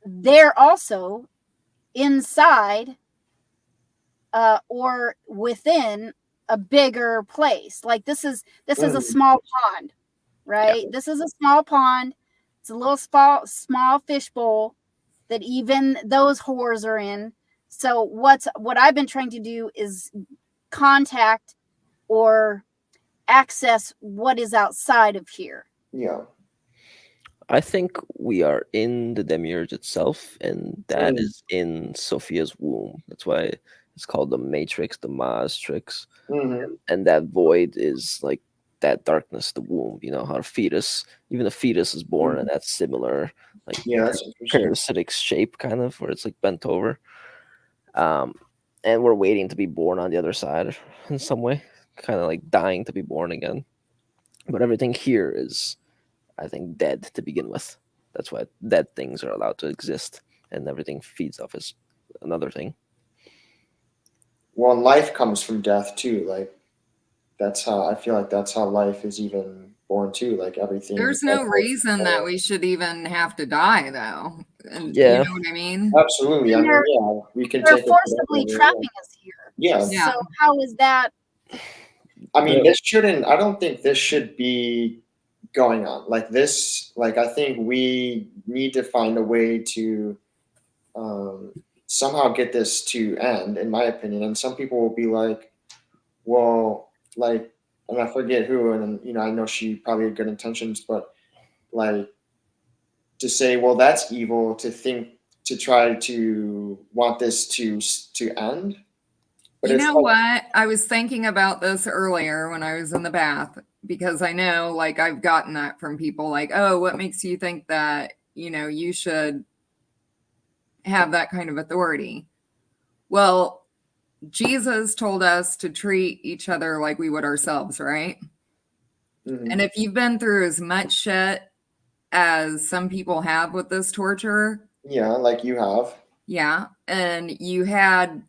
S3: they're also inside or within a bigger place. Like this is a small pond, right? This is a small pond. It's a little small fish bowl that even those whores are in. So what I've been trying to do is contact or access what is outside of here.
S2: Yeah.
S4: I think we are in the Demiurge itself, and that is in Sophia's womb. That's why it's called the Matrix, the Matrix. And that void is like that darkness, the womb. You know how a fetus, even a fetus is born in that similar, like,
S2: that's
S4: parasitic shape, kind of, where it's like bent over. And we're waiting to be born on the other side in some way, kind of like dying to be born again. But everything here is, I think, dead to begin with. That's why dead things are allowed to exist, and everything feeds off is another thing.
S2: Well, life comes from death too. Like that's how I feel like that's how life is even born too. Like everything.
S1: There's no reason that we should even have to die, though. And
S4: yeah,
S1: you know what I mean?
S2: Absolutely. I mean, yeah, we can.
S3: They're forcibly trapping us here.
S2: Yeah.
S3: So how is that?
S2: I mean, this shouldn't. I don't think this should be going on like this. Like, I think we need to find a way to somehow get this to end, in my opinion. And some people will be like, well, like, and I forget who, and you know, I know she probably had good intentions, but like to say, well, that's evil to think, to try to want this to end.
S1: But you know what? I was thinking about this earlier when I was in the bath, because I know, like, I've gotten that from people, like, oh, what makes you think that, you know, you should have that kind of authority? Well, Jesus told us to treat each other like we would ourselves, right? And if you've been through as much shit as some people have with this torture,
S2: Yeah, like you have.
S1: Yeah. And you had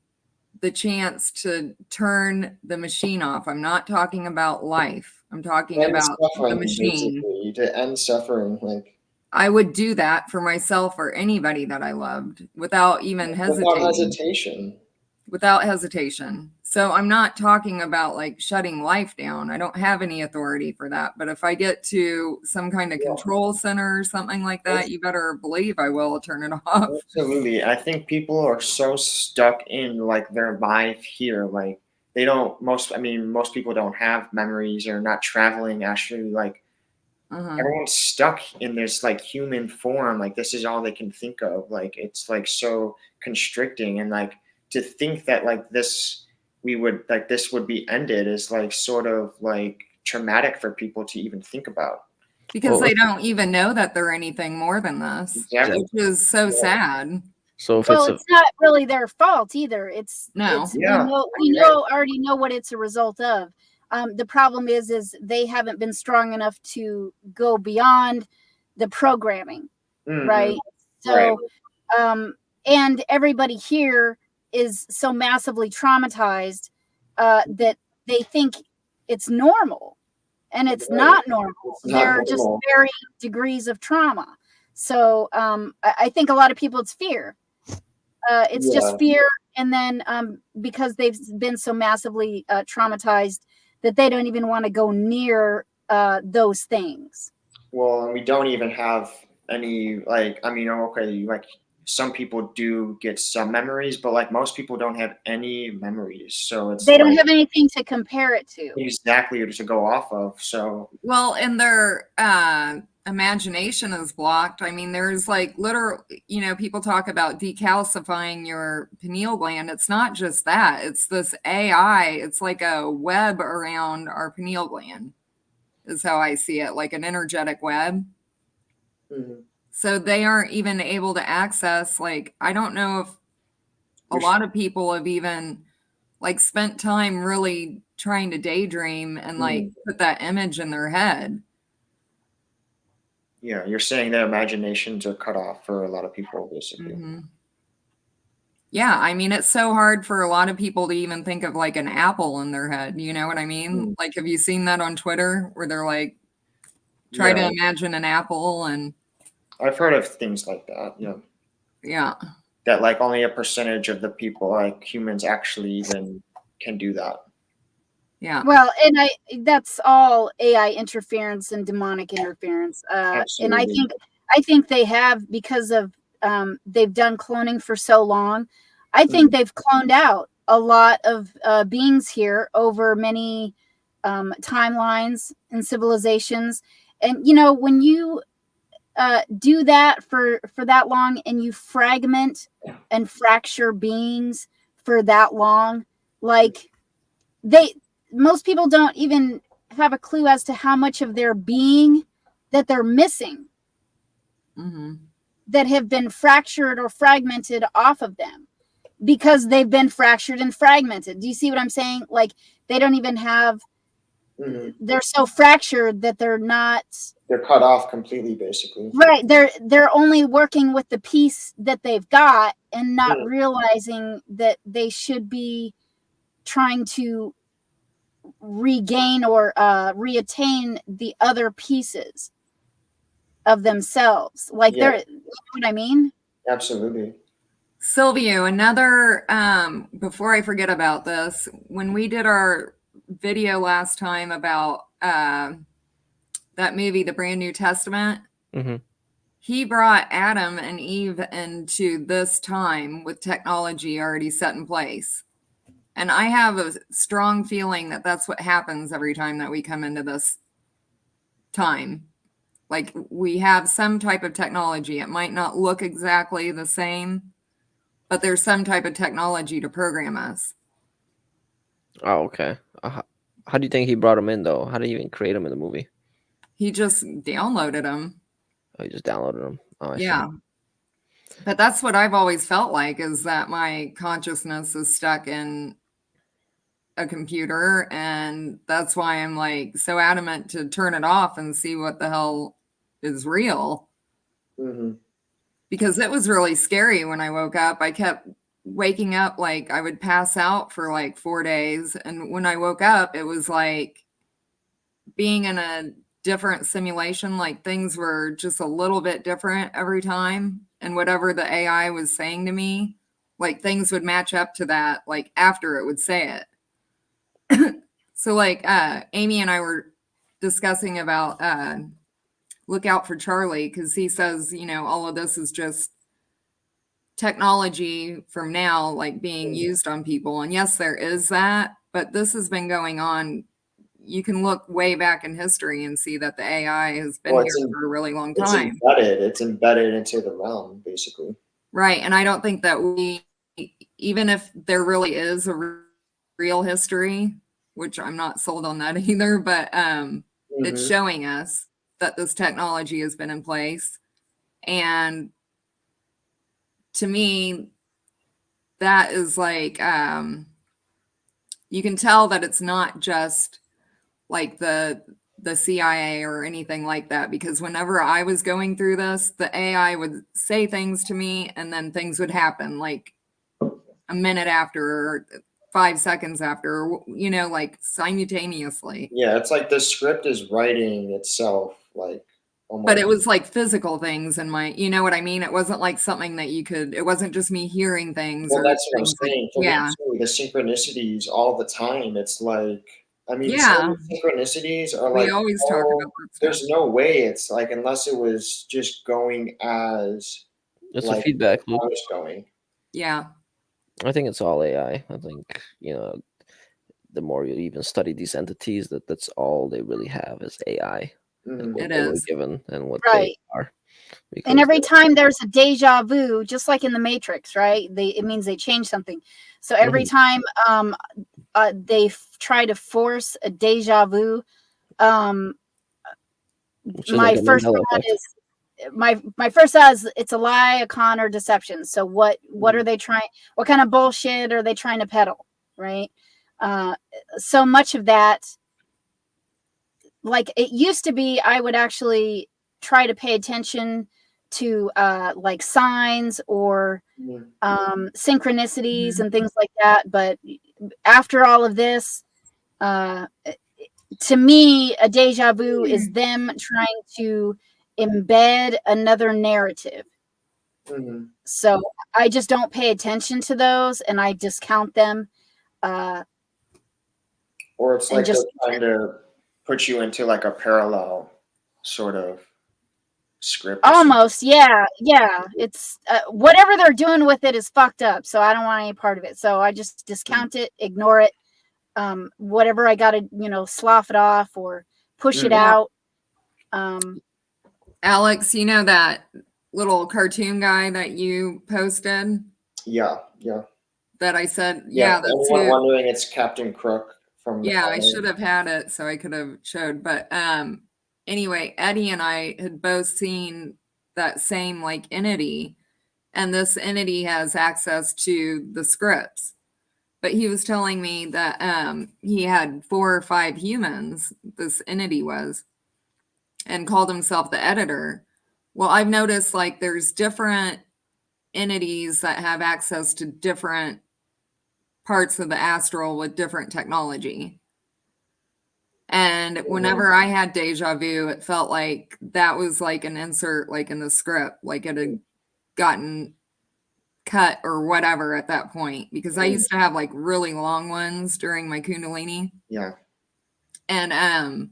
S1: the chance to turn the machine off. I'm not talking about life. I'm talking
S2: End
S1: about the
S2: suffering,
S1: machine.
S2: basically. To end suffering, like
S1: I would do that for myself or anybody that I loved without even
S2: without
S1: hesitating.
S2: hesitation.
S1: Without hesitation. So I'm not talking about like shutting life down. I don't have any authority for that. But if I get to some kind of
S2: Yeah.
S1: control center or something like that, you better believe I will turn it off.
S2: Absolutely. I think people are so stuck in like their life here. Like they don't most people don't have memories or not traveling actually like
S1: Uh-huh.
S2: everyone's stuck in this like human form. Like this is all they can think of. Like it's like so constricting and like to think that like this would be ended is like sort of like traumatic for people to even think about.
S1: Because
S4: Well,
S1: they don't even know that they're anything more than this,
S2: Exactly.
S1: which is so
S2: Yeah.
S1: sad.
S4: so if
S3: Well,
S4: it's a
S3: it's not really their fault either.
S1: No.
S2: Yeah.
S3: We already know what it's a result of. The problem is they haven't been strong enough to go beyond the programming,
S2: Mhm.
S3: right?
S2: Right.
S3: So, and everybody here is so massively traumatized that they think it's normal, and it's
S2: Right.
S3: not normal.
S2: It's not
S3: They're just
S2: normal.
S3: varying degrees of trauma. So, I think a lot of people it's fear. It's
S2: Yeah.
S3: just fear, and then because they've been so massively traumatized that they don't even want to go near those things.
S2: Well, and we don't even have any like okay, like some people do get some memories, but like most people don't have any memories. So it's
S3: They don't
S2: like
S3: have anything to compare it to.
S2: exactly to go off of. So
S1: Well, and their imagination is blocked. I mean, there's like literal, people talk about decalcifying your pineal gland. It's not just that, it's this AI. It's like a web around our pineal gland, is how I see it, like an energetic web.
S2: mhm.
S1: So they aren't even able to access, like, I don't know if a
S2: You're
S1: lot of people have even like spent time really trying to daydream and like
S2: mm,
S1: put that image in their head.
S2: yeah, you're saying their imaginations are cut off for a lot of people, basically.
S1: Mm-hmm. Yeah, I mean, it's so hard for a lot of people to even think of like an apple in their head. You know what I mean?
S2: Mm,
S1: Like, have you seen that on Twitter where they're like, try to
S2: yeah,
S1: imagine an apple and
S2: I've heard of things like that. Yeah,
S1: yeah,
S2: that like only a percentage of the people, like humans, actually even can do that.
S1: yeah.
S3: Well, and that's all AI interference and demonic interference. And
S2: Absolutely.
S3: I think they have because of they've done cloning for so long. I think
S2: Mm,
S3: they've cloned out a lot of beings here over many timelines and civilizations. And when you do that for that long, and you fragment and fracture beings for that long, like they most people don't even have a clue as to how much of their being that they're missing,
S1: Mm-hmm.
S3: that have been fractured or fragmented off of them because they've been fractured and fragmented. Do you see what I'm saying? Like they don't even have,
S2: mhm.
S3: they're so fractured that they're not
S2: They're cut off completely, basically.
S3: right. They're only working with the piece that they've got and not
S2: Mm,
S3: realizing that they should be trying to regain or reattain the other pieces of themselves. Like
S2: yeah,
S3: you know what I mean?
S2: absolutely.
S1: Silviu, another before I forget about this, when we did our video last time about that movie, The Brand New Testament,
S4: mhm.
S1: he brought Adam and Eve into this time with technology already set in place. And I have a strong feeling that that's what happens every time that we come into this time. Like we have some type of technology. It might not look exactly the same, but there's some type of technology to program us.
S4: Oh, okay. How do you think he brought him in though? How did he even create him in the movie?
S1: He just downloaded them.
S4: Oh, he just downloaded him. Oh, I see.
S1: Yeah. But that's what I've always felt like, is that my consciousness is stuck in a computer, and that's why I'm like so adamant to turn it off and see what the hell is real,
S2: Hmm.
S1: because it was really scary when I woke up. I kept waking up, like I would pass out for like 4 days. And when I woke up, it was like being in a different simulation, like things were just a little bit different every time. And whatever the AI was saying to me, like things would match up to that, like after it would say it. So like Amy and I were discussing about look out for Charlie, because he says, you know, all of this is just technology from now, like being used on people. And yes, there is that, but this has been going on. You can look way back in history and see that the AI has been
S2: Well,
S1: here for a really long
S2: it's
S1: time.
S2: It's embedded into the realm, basically.
S1: Right. And I don't think that we, even if there really is a real history, which I'm not sold on that either, but it's showing us that this technology has been in place. And to me, that is like, you can tell that it's not just like the CIA or anything like that, because whenever I was going through this, the AI would say things to me and then things would happen like a minute after or 5 seconds after, you know, like simultaneously.
S2: Yeah, it's like the script is writing itself, like almost.
S1: But it was like physical things in my, you know what I mean? It wasn't like something that you could, it wasn't just me hearing things.
S2: Well,
S1: or
S2: that's what I'm
S1: things
S2: saying.
S1: like, yeah.
S2: Me too, the synchronicities all the time. It's like, I mean,
S1: Yeah.
S2: some synchronicities are
S1: We
S2: like,
S1: always talk about that stuff.
S2: there's no way. It's like, unless it was just going as
S4: It's
S2: like
S4: a feedback loop.
S2: I was going.
S1: Yeah.
S4: I think it's all AI. I think, you know, the more you even study these entities, that's all they really have is AI. And what
S1: It
S4: they were
S1: is.
S4: given and what
S3: Right.
S4: they are.
S3: And every time there's a deja vu, just like in the Matrix, right? It means they change something. So every time they try to force a deja vu, my first thought is my first thought is it's a lie, a con, or deception. So what are they trying? What kind of bullshit are they trying to peddle, right? So much of that, like it used to be, I would actually try to pay attention to like signs or synchronicities and things like that. But after all of this, to me, a deja vu is them trying to embed another narrative. So I just don't pay attention to those and I discount them.
S2: Or it's like they're trying to put you into like a parallel sort of script.
S3: Almost, yeah. It's whatever they're doing with it is fucked up. So I don't want any part of it. So I just discount it, ignore it. Whatever I got to, you know, slough it off or push it out.
S1: Alex, you know that little cartoon guy that you posted?
S2: Yeah.
S1: That I said, yeah, that's
S2: anyone wondering, it's Captain Crook from
S1: yeah, I should have had it so I could have showed. But anyway, Eddie and I had both seen that same like entity, and this entity has access to the scripts. But he was telling me that he had 4 or 5 humans, this entity was, and called himself the editor. Well, I've noticed like there's different entities that have access to different parts of the astral with different technology. And whenever I had deja vu, it felt like that was like an insert, like in the script, like it had gotten cut or whatever at that point, because I used to have like really long ones during my Kundalini.
S2: Yeah.
S1: And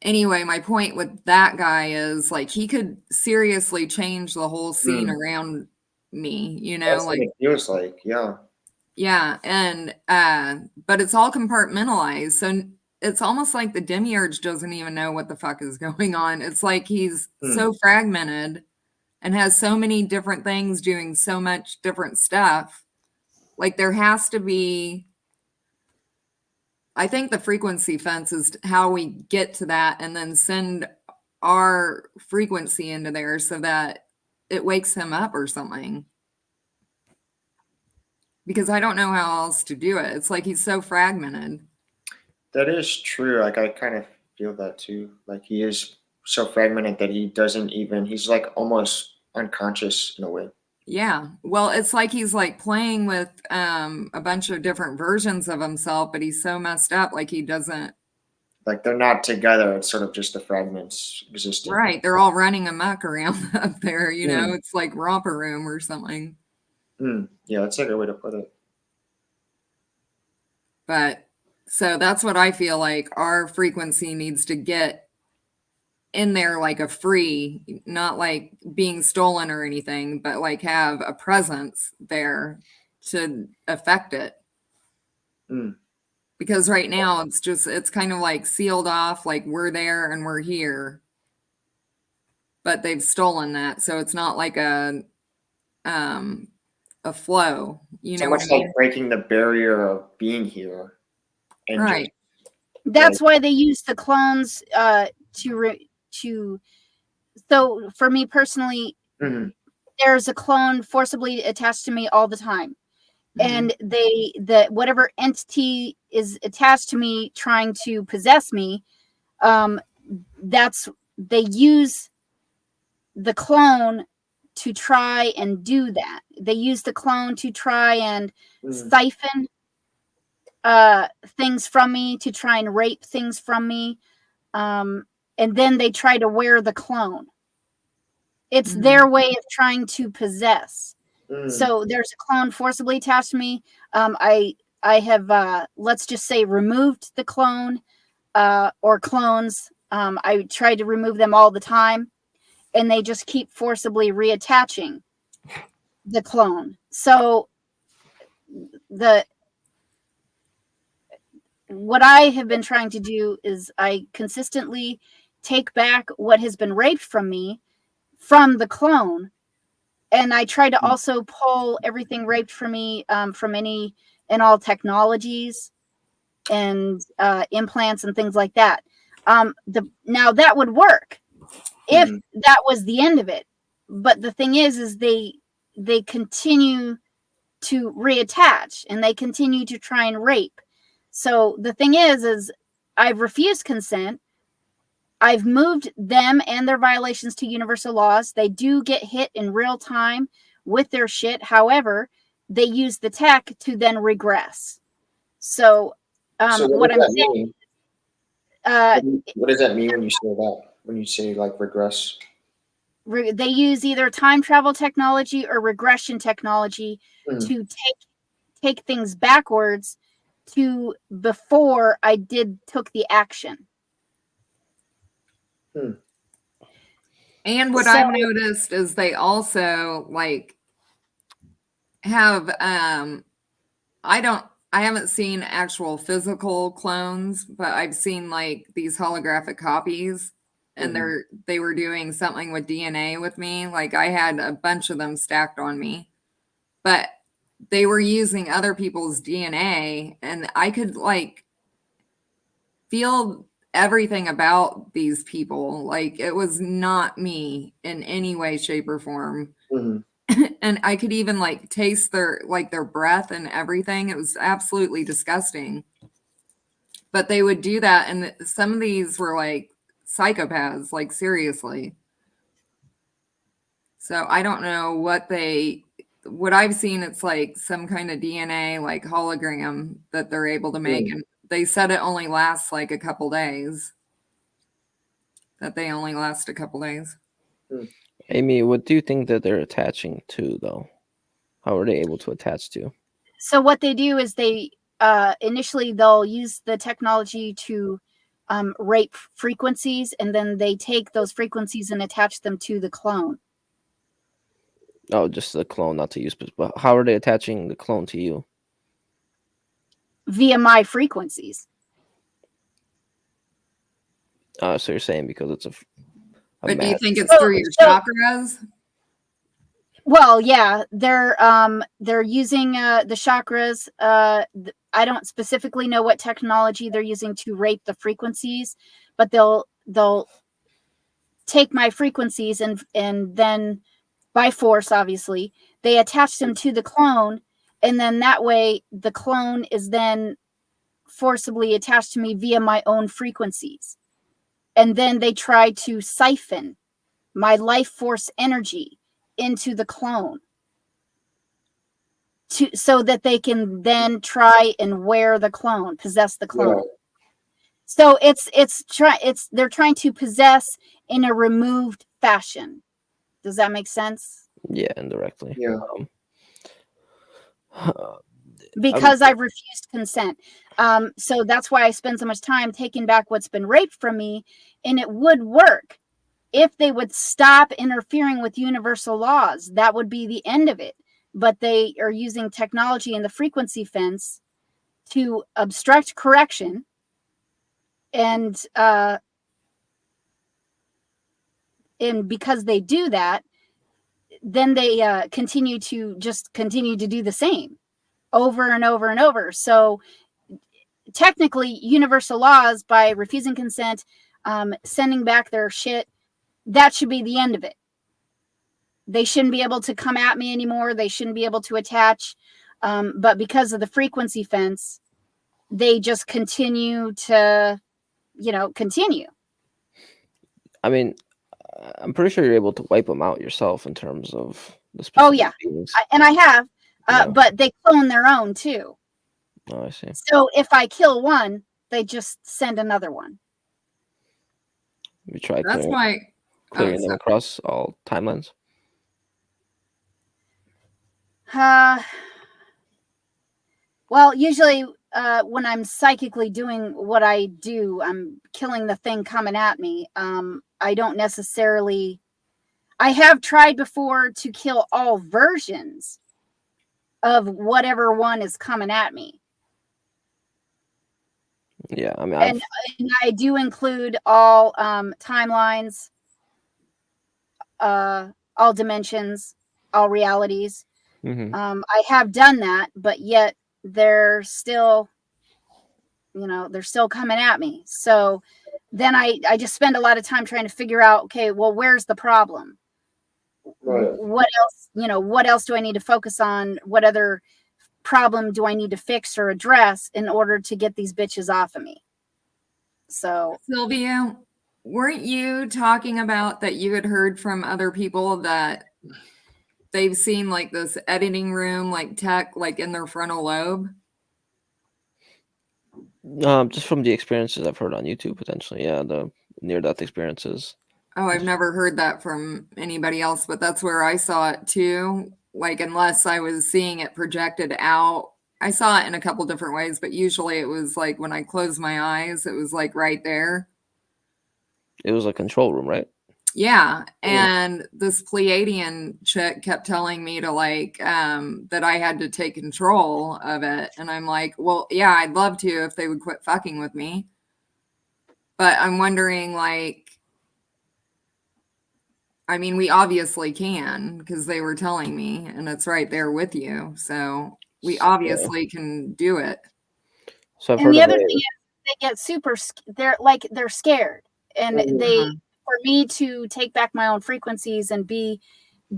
S1: anyway, my point with that guy is like he could seriously change the whole scene around me, you know.
S2: That's
S1: like
S2: what it feels like.
S1: Yeah, and but it's all compartmentalized. So it's almost like the Demiurge doesn't even know what the fuck is going on. It's like he's so fragmented and has so many different things doing so much different stuff. Like there has to be, I think the frequency fence is how we get to that and then send our frequency into there so that it wakes him up or something. Because I don't know how else to do it. It's like he's so fragmented.
S2: That is true. Like I kind of feel that too. Like he is so fragmented that he's like almost unconscious in a way.
S1: Yeah. Well, it's like he's like playing with a bunch of different versions of himself, but he's so messed up, like he doesn't.
S2: Like they're not together. It's sort of just the fragments existing.
S1: Right. They're all running amok around up there, you know,
S2: Mm.
S1: it's like romper room or something.
S2: Yeah, that's a good way to put it.
S1: But so that's what I feel like our frequency needs to get in there, like a free, not like being stolen or anything, but like have a presence there to affect it.
S2: Mm.
S1: Because right now it's kind of like sealed off, like we're there and we're here, but they've stolen that, so it's not like a flow, you
S2: It's
S1: know what I
S2: almost like
S1: mean?
S2: breaking the barrier of being here and just
S1: Right.
S3: That's why they use the clones to. So for me personally,
S2: Mhm.
S3: there's a clone forcibly attached to me all the time,
S1: Mhm.
S3: and whatever entity is attached to me trying to possess me, that's they use the clone to try and do that. They use the clone to try and siphon things from me, to try and rape things from me, and then they try to wear the clone. It's their
S1: Mhm.
S3: way of trying to possess. So there's a clone forcibly attached to me. I have let's just say removed the clone or clones. I try to remove them all the time, and they just keep forcibly reattaching the clone. So the what I have been trying to do is I consistently take back what has been raped from me from the clone, and I try to also pull everything raped from me from any and all technologies and implants and things like that. Now that would work if that was the end of it, but the thing is they continue to reattach and they continue to try and rape. So the thing is I've refused consent. I've moved them and their violations to universal laws. They do get hit in real time with their shit. However, they use the tech to then regress. So,
S2: So what
S3: what
S2: does
S3: I'm
S2: that
S3: saying,
S2: mean?
S3: uh,
S2: What does that mean when you say that? When you say like regress?
S3: they use either time travel technology or regression technology
S2: Mm.
S3: to take things backwards to before I took the action.
S1: And what
S3: So
S1: I've noticed is they also like have I haven't seen actual physical clones, but I've seen like these holographic copies, and they were doing something with DNA with me. Like I had a bunch of them stacked on me, but they were using other people's DNA, and I could like feel everything about these people. Like it was not me in any way, shape, or form. And I could even like taste their breath and everything. It was absolutely disgusting. But they would do that, and some of these were like psychopaths, like seriously. So I don't know what I've seen. It's like some kind of DNA like hologram that they're able to make, and they said it only lasts like a couple days. That they only last a couple days.
S4: Amy, what do you think that they're attaching to, though? How are they able to attach to?
S3: So what they do is they initially they'll use the technology to rape frequencies, and then they take those frequencies and attach them to the clone.
S4: Oh, just the clone, not to use. But how are they attaching the clone to you?
S3: Via my frequencies.
S4: So you're saying because it's a
S1: But do you
S4: match.
S1: think it's through your chakras?
S3: Well, yeah, they're using the chakras. I don't specifically know what technology they're using to rape the frequencies, but they'll take my frequencies and then by force, obviously, they attach them to the clone, and then that way the clone is then forcibly attached to me via my own frequencies. And then they try to siphon my life force energy into the clone so that they can then try and wear the clone, possess the clone.
S2: Yeah.
S3: So they're trying to possess in a removed fashion. Does that make sense?
S4: Yeah, indirectly.
S2: Yeah.
S3: Because I've refused consent. So that's why I spend so much time taking back what's been raped from me. And it would work if they would stop interfering with universal laws. That would be the end of it. But they are using technology and the frequency fence to obstruct correction. And because they do that, then they continue to do the same over and over and over. So technically, universal laws, by refusing consent, sending back their shit, that should be the end of it. They shouldn't be able to come at me anymore. They shouldn't be able to attach. But because of the frequency fence, they just continue to, continue.
S4: I mean, I'm pretty sure you're able to wipe them out yourself in terms of the specific beings.
S3: And I have, but they clone their own too.
S4: Oh, I see.
S3: So if I kill one, they just send another one.
S4: We try
S1: That's why
S4: clearing them across all timelines.
S3: Well, usually when I'm psychically doing what I do, I'm killing the thing coming at me. I don't necessarily. I have tried before to kill all versions of whatever one is coming at me.
S4: Yeah, I mean,
S3: and I do include all timelines, all dimensions, all realities.
S4: Mm-hmm.
S3: I have done that, but yet they're still, they're still coming at me. So then I just spend a lot of time trying to figure out, okay, well, where's the problem?
S2: Right.
S3: What else, what else do I need to focus on? What other problem do I need to fix or address in order to get these bitches off of me? So,
S1: Silviu, weren't you talking about that you had heard from other people that they've seen like this editing room, like tech, like in their frontal lobe?
S4: Just from the experiences I've heard on YouTube, potentially, yeah, the near-death experiences.
S1: Oh, I've never heard that from anybody else, but that's where I saw it too. Like, unless I was seeing it projected out, I saw it in a couple different ways, but usually it was like when I closed my eyes, it was like right there.
S4: It was a control room, right?
S1: Yeah. And this Pleiadian chick kept telling me to like, that I had to take control of it. And I'm like, well, yeah, I'd love to if they would quit fucking with me. But I'm wondering, like, I mean, we obviously can because they were telling me and it's right there with you. So we obviously can do it.
S4: So I've
S3: and
S4: heard
S3: the
S4: of
S3: other thing is they get they're scared. And for me to take back my own frequencies and be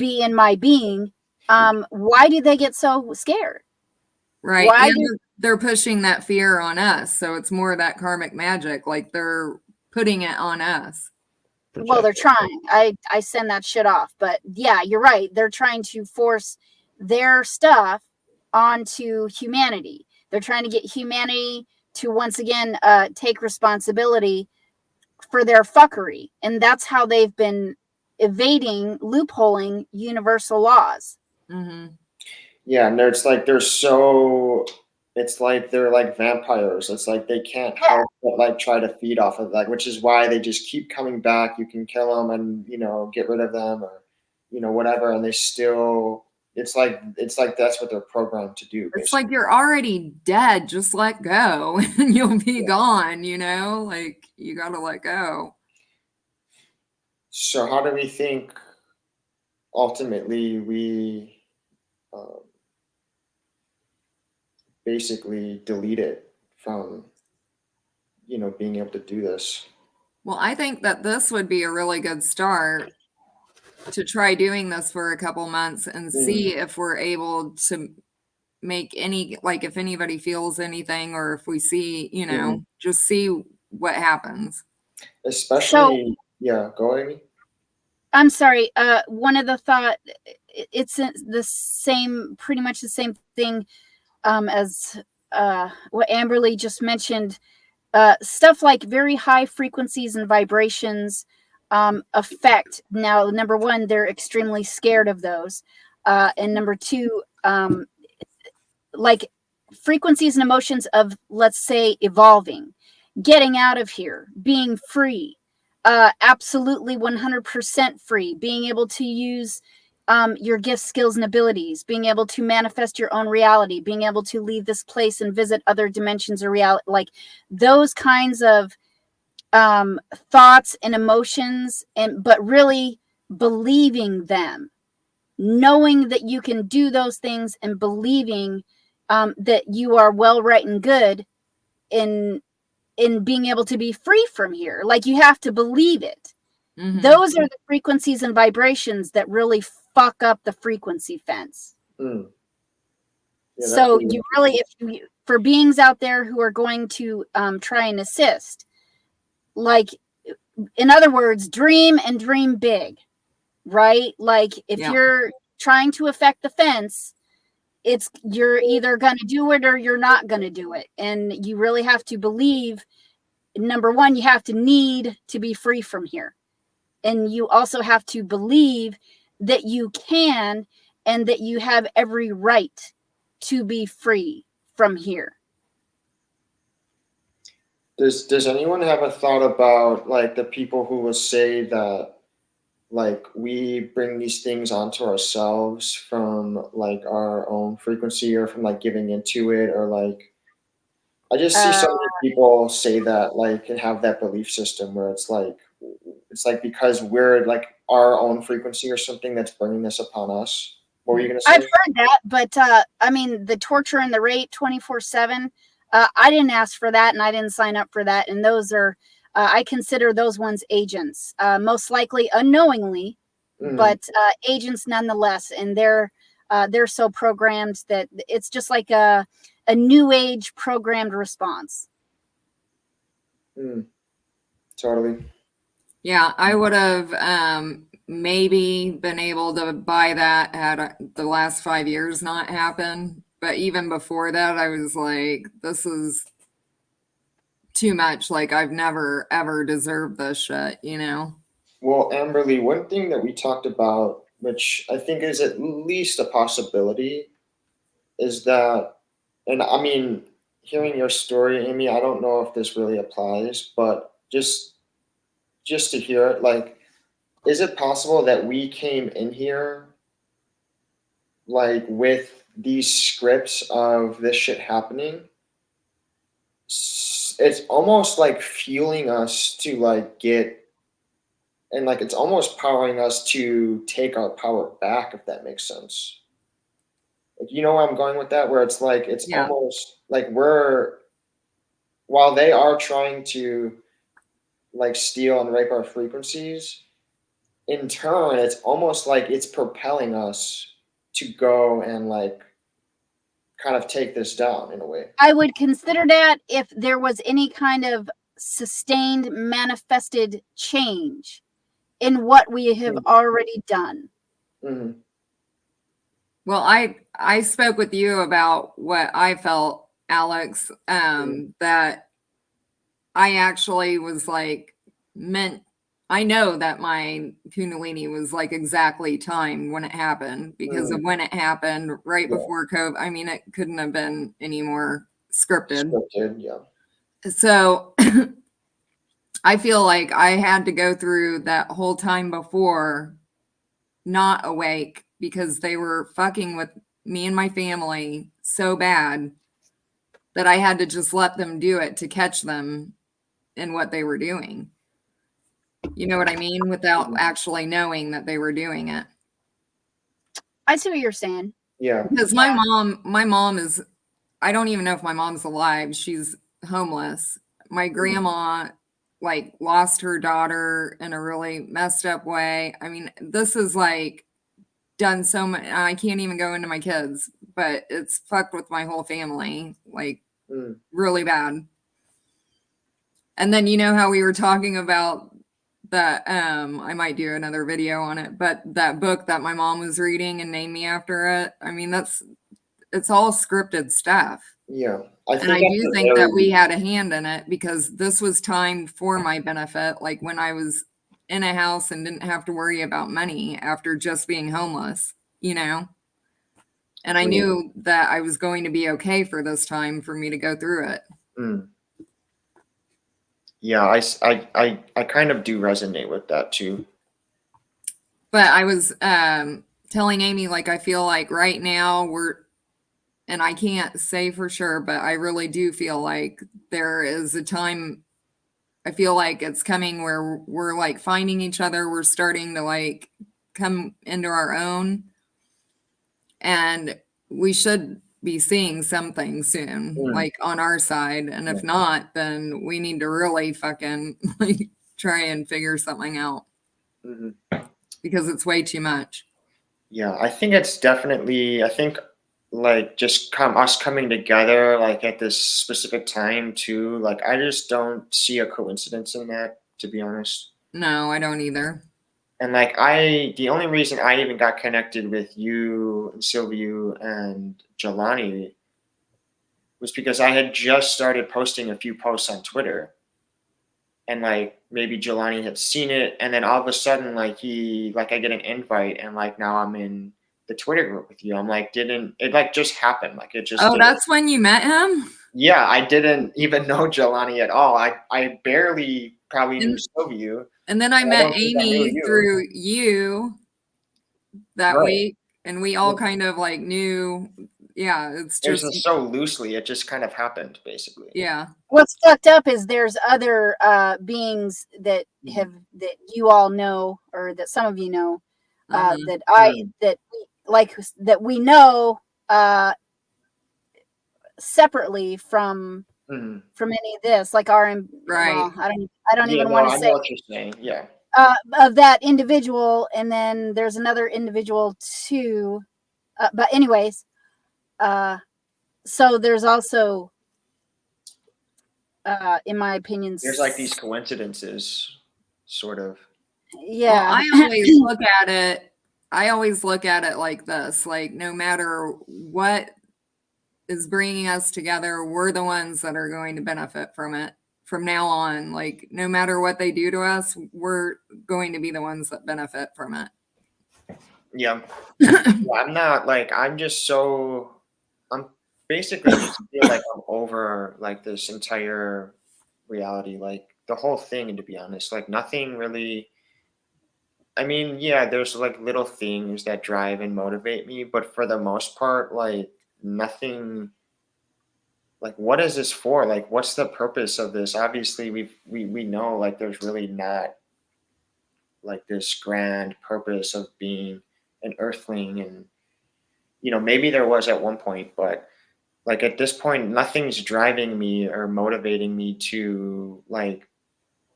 S3: in my being, why do they get so scared?
S1: Right. Why they're pushing that fear on us. So it's more of that karmic magic. Like they're putting it on us.
S3: Well, they're trying. I send that shit off. But yeah, you're right. They're trying to force their stuff onto humanity. They're trying to get humanity to once again take responsibility for their fuckery. And that's how they've been evading, loopholing universal laws.
S1: Mm-hmm.
S2: Yeah, and it's like it's like they're like vampires. It's like they can't help but like try to feed off of that, which is why they just keep coming back. You can kill them and get rid of them or whatever, and they still. It's like that's what they're programmed to do. Basically.
S1: It's like you're already dead. Just let go, and you'll be gone. Like you gotta let go.
S2: So how do we think? Ultimately, we. Basically delete it from being able to do this.
S1: Well, I think that this would be a really good start to try doing this for a couple months and see if we're able to make any, like if anybody feels anything or if we see, just see what happens.
S2: Especially, yeah, go Amy.
S3: I'm sorry. One of the thought, it's the same, pretty much the same thing as what Amberly just mentioned. Stuff like very high frequencies and vibrations affect. Now, number one, they're extremely scared of those, and number two, like frequencies and emotions of, let's say, evolving, getting out of here, being free, absolutely 100% free, being able to use your gifts, skills, and abilities, being able to manifest your own reality, being able to leave this place and visit other dimensions of reality, like those kinds of thoughts and emotions, and but really believing them, knowing that you can do those things, and believing that you are well, right, and good in being able to be free from here. Like, you have to believe it.
S1: Mhm.
S3: Those are the frequencies and vibrations that really fuck up the frequency fence.
S2: Mm. Yeah, that's
S3: So
S2: really
S3: you really, if you, for beings out there who are going to try and assist, like, in other words, dream and dream big, right? Like, if
S1: Yeah.
S3: you're trying to affect the fence, it's, you're either going to do it or you're not going to do it. And you really have to believe, number one, you have to need to be free from here. And you also have to believe that you can, and that you have every right to be free from here.
S2: Does anyone have a thought about like the people who will say that like we bring these things onto ourselves from like our own frequency or from like giving into it, or like I just see so many people say that, like, and have that belief system where it's like because we're like our own frequency or something that's bringing this upon us. What were you gonna
S3: I've
S2: say?
S3: heard that, but I mean, the torture and the rape 24/7, I didn't ask for that, and I didn't sign up for that. And those are, I consider those ones agents, most likely unknowingly,
S2: Mm,
S3: but agents nonetheless. And they're so programmed that it's just like a new age programmed response.
S2: mm, totally.
S1: Yeah, I would have maybe been able to buy that had the last 5 years not happened. But even before that, I was like, this is too much. Like, I've never ever deserved this shit, you know?
S2: Well, Amberly, one thing that we talked about, which I think is at least a possibility, is that, and I mean, hearing your story, Amy, I don't know if this really applies, but just to hear it, like, is it possible that we came in here like with these scripts of this shit happening? It's almost like fueling us to like get, and like it's almost powering us to take our power back, if that makes sense. Like, you know where I'm going with that? Where it's like it's
S1: Yeah.
S2: almost like we're, while they are trying to like steal and rape our frequencies, in turn, it's almost like it's propelling us to go and like kind of take this down in a way.
S3: I would consider that if there was any kind of sustained manifested change in what we have already done.
S2: Mm-hmm.
S1: Well, I spoke with you about what I felt, Alex, that I actually was like meant. I know that my Kundalini was like exactly timed when it happened because of when it happened right
S2: Yeah.
S1: before COVID. I mean, it couldn't have been any more scripted.
S2: Scripted, yeah.
S1: So I feel like I had to go through that whole time before not awake because they were fucking with me and my family so bad that I had to just let them do it to catch them in what they were doing. You know what I mean? Without actually knowing that they were doing it.
S3: I see what you're saying.
S2: Yeah.
S1: Because my mom is, I don't even know if my mom's alive. She's homeless. My grandma like lost her daughter in a really messed up way. I mean, this is like done so much. I can't even go into my kids, but it's fucked with my whole family, like
S2: Mm.
S1: really bad. And then you know how we were talking about that I might do another video on it, but that book that my mom was reading and named me after it. I mean, it's all scripted stuff.
S2: Yeah, I
S1: And
S2: think
S1: I
S2: at
S1: do
S2: the
S1: think that we
S2: very
S1: had a hand in it because this was timed for my benefit, like when I was in a house and didn't have to worry about money after just being homeless, you know? And I knew that I was going to be okay for this time for me to go through it.
S2: Mm. Yeah, I kind of do resonate with that too.
S1: But I was telling Amy, like, I feel like right now and I can't say for sure, but I really do feel like there is a time, I feel like it's coming where we're like finding each other. We're starting to like come into our own, and we should be seeing something soon,
S2: Mm.
S1: like on our side. And if not, then we need to really fucking like try and figure something out
S2: Mhm.
S1: because it's way too much.
S2: Yeah, I think it's definitely, I think like just us coming together like at this specific time too, like I just don't see a coincidence in that, to be honest.
S1: No, I don't either.
S2: And like the only reason I even got connected with you and Silviu and Jelani was because I had just started posting a few posts on Twitter. And like maybe Jelani had seen it, and then all of a sudden like I get an invite, and like now I'm in the Twitter group with you. I'm like, didn't it like just happen? Like it just
S1: Oh,
S2: did.
S1: that's when you met him?
S2: Yeah, I didn't even know Jelani at all. I barely probably knew
S1: And,
S2: Silviu.
S1: and then I
S2: I
S1: met
S2: don't think I knew
S1: Amy
S2: you.
S1: through you that
S2: Right.
S1: week, and we all kind of like knew. Yeah, it's
S2: It was
S1: just,
S2: just so loosely, it just kind of happened, basically.
S1: yeah.
S3: What's fucked up is there's other beings that you all know, or that some of you know,
S1: Uh-huh.
S3: that we know separately from
S2: Mhm.
S3: any of this, like our
S1: Right.
S3: well, I don't
S2: Yeah,
S3: even
S2: no,
S3: want to
S2: I know
S3: say
S2: what you're saying. Yeah.
S3: of that individual, and then there's another individual too. But anyways, so there's also, in my opinion,
S2: There's like these coincidences, sort of.
S3: yeah.
S1: Well, I always look at it like this, like no matter what is bringing us together, we're the ones that are going to benefit from it from now on. Like no matter what they do to us, we're going to be the ones that benefit from it.
S2: Yeah. Yeah, I'm not like I'm basically just feel like I'm over like this entire reality, like the whole thing, to be honest. Like nothing really, I mean, yeah, there's like little things that drive and motivate me, but for the most part, like nothing, like what is this for? Like what's the purpose of this? Obviously we know like there's really not like this grand purpose of being an earthling, and maybe there was at one point, but like at this point nothing's driving me or motivating me to like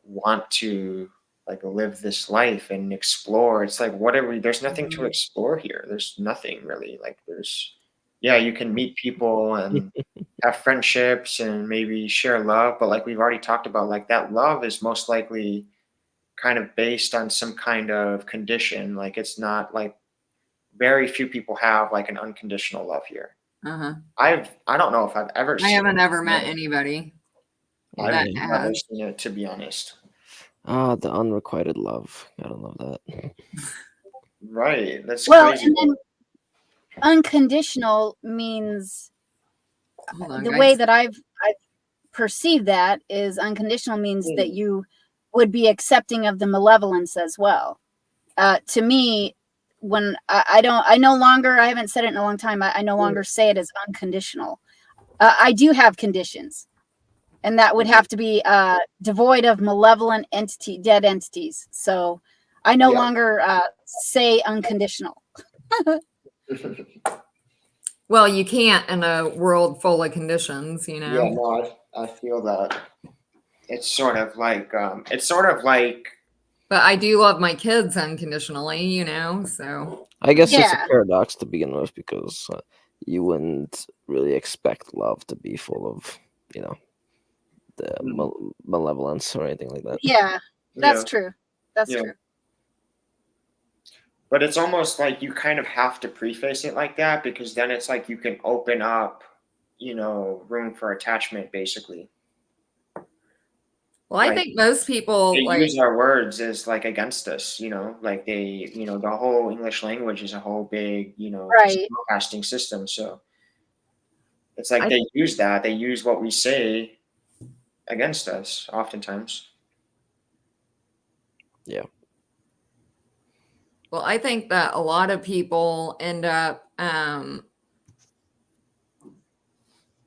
S2: want to like live this life and explore. It's like what are we, there's nothing to explore here. There's nothing really, like there's, yeah, you can meet people and have friendships and maybe share love, but like we've already talked about, like that love is most likely kind of based on some kind of condition. Like it's not like, very few people have like an unconditional love here.
S1: Uh-huh.
S2: I don't know if I've ever
S1: I
S2: seen
S1: haven't
S2: it.
S1: ever met anybody that
S2: I've never
S1: has.
S2: seen it, to be honest.
S4: Ah, the unrequited love. I don't know that.
S2: Right. That's
S3: Well,
S2: crazy.
S3: and then unconditional means,
S1: Hold on,
S3: the
S1: guys.
S3: way that I've perceived that is, unconditional means that you would be accepting of the malevolence as well. To me, when I no longer, I haven't said it in a long time, I no longer say it as unconditional. I do have conditions, and that would have to be devoid of malevolent dead entities. So I no longer say unconditional.
S1: Well, you can't in a world full of conditions, you know.
S2: Yeah, no, I feel that. It's sort of like
S1: But I do love my kids unconditionally, you know, so.
S4: I guess it's a
S3: Yeah.
S4: paradox to begin with, because you wouldn't really expect love to be full of, malevolence or anything like that.
S3: Yeah, that's
S2: Yeah.
S3: true. That's
S2: Yeah.
S3: true.
S2: But it's almost like you kind of have to preface it like that, because then it's like you can open up, room for attachment, basically.
S1: Well, I
S2: Like,
S1: think most people
S2: they
S1: like
S2: use our words as like against us, like the whole English language is a whole big,
S3: Right.
S2: casting system. So it's like
S1: I
S2: they use what we say against us oftentimes.
S4: Yeah.
S1: well, I think that a lot of people end up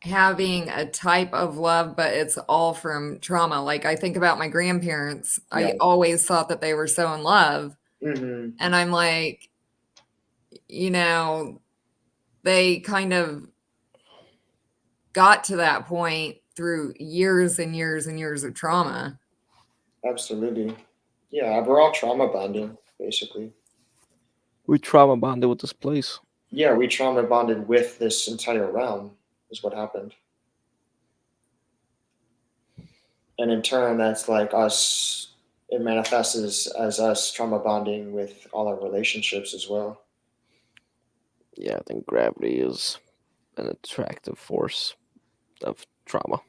S1: having a type of love, but it's all from trauma. Like I think about my grandparents.
S2: Yeah.
S1: I always thought that they were so in love.
S2: Mm-hmm.
S1: And I'm like, they kind of got to that point through years and years and years of trauma.
S2: Absolutely. Yeah, we're all trauma bonding, basically.
S4: We trauma bonded with this place.
S2: Yeah, we trauma bonded with this entire realm, is what happened. And in turn, that's like us, it manifests as us trauma bonding with all our relationships as well.
S4: Yeah, I think gravity is an attractive force of trauma.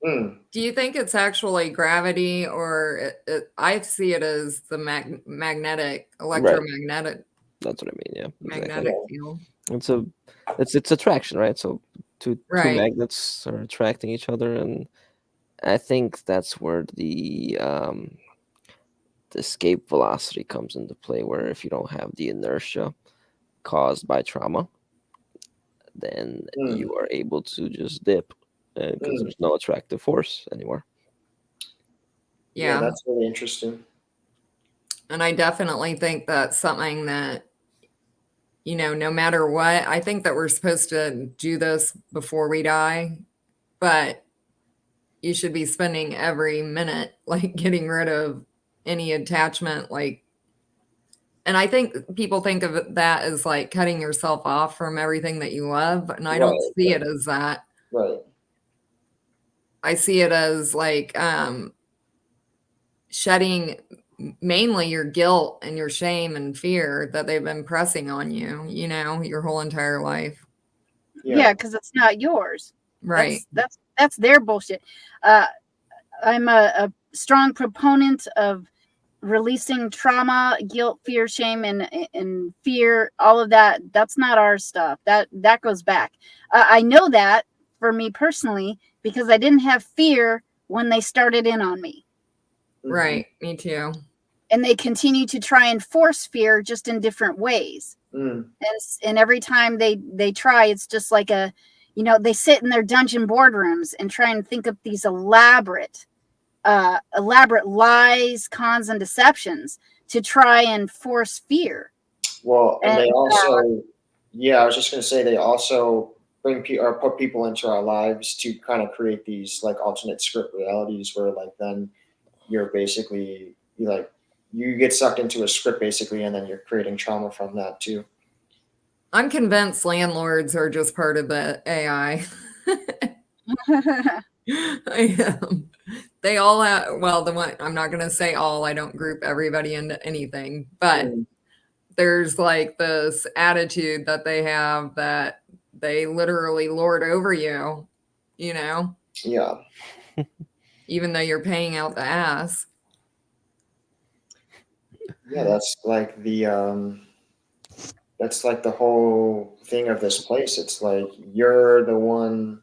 S2: Mm.
S1: Do you think it's actually gravity, or I see it as the magnetic, electromagnetic,
S4: That's what I mean. Yeah, exactly.
S1: magnetic field?
S4: It's attraction, right? So two
S1: Right.
S4: magnets are attracting each other, and I think that's where the escape velocity comes into play. Where if you don't have the inertia caused by trauma, then
S2: Mm.
S4: you are able to just dip because
S2: Mm.
S4: there's no attractive force anymore.
S2: Yeah,
S1: Yeah.
S2: that's really interesting.
S1: And I definitely think that's something that, no matter what, I think that we're supposed to do this before we die, but you should be spending every minute like getting rid of any attachment, and I think people think of that as like cutting yourself off from everything that you love, and I don't
S2: Right,
S1: see
S2: right,
S1: it as that.
S2: right.
S1: I see it as like shedding mainly your guilt and your shame and fear that they've been pressing on you, your whole entire life.
S3: Yeah, because it's not yours.
S1: Right.
S3: That's their bullshit. I'm a strong proponent of releasing trauma, guilt, fear, shame, and fear. All of that. That's not our stuff. That goes back. I know that for me personally because I didn't have fear when they started in on me.
S2: Mhm.
S1: Right. Me too.
S3: And they continue to try and force fear just in different ways.
S2: Mm.
S3: And every time they try, it's just like they sit in their dungeon boardrooms and try and think of these elaborate lies, cons, and deceptions to try and force fear.
S2: Well, and
S3: And
S2: they also, I was just going to say, they also bring or put people into our lives to kind of create these like alternate script realities where like then you're basically you get sucked into a script basically, and then you're creating trauma from that too.
S1: I'm convinced landlords are just part of the AI. I am. They all have, well, I'm not going to say all, I don't group everybody into anything, but
S2: Mm.
S1: there's like this attitude that they have that they literally lord over you,
S2: Yeah.
S1: even though you're paying out the ass.
S2: Yeah, that's like the whole thing of this place. It's like you're the one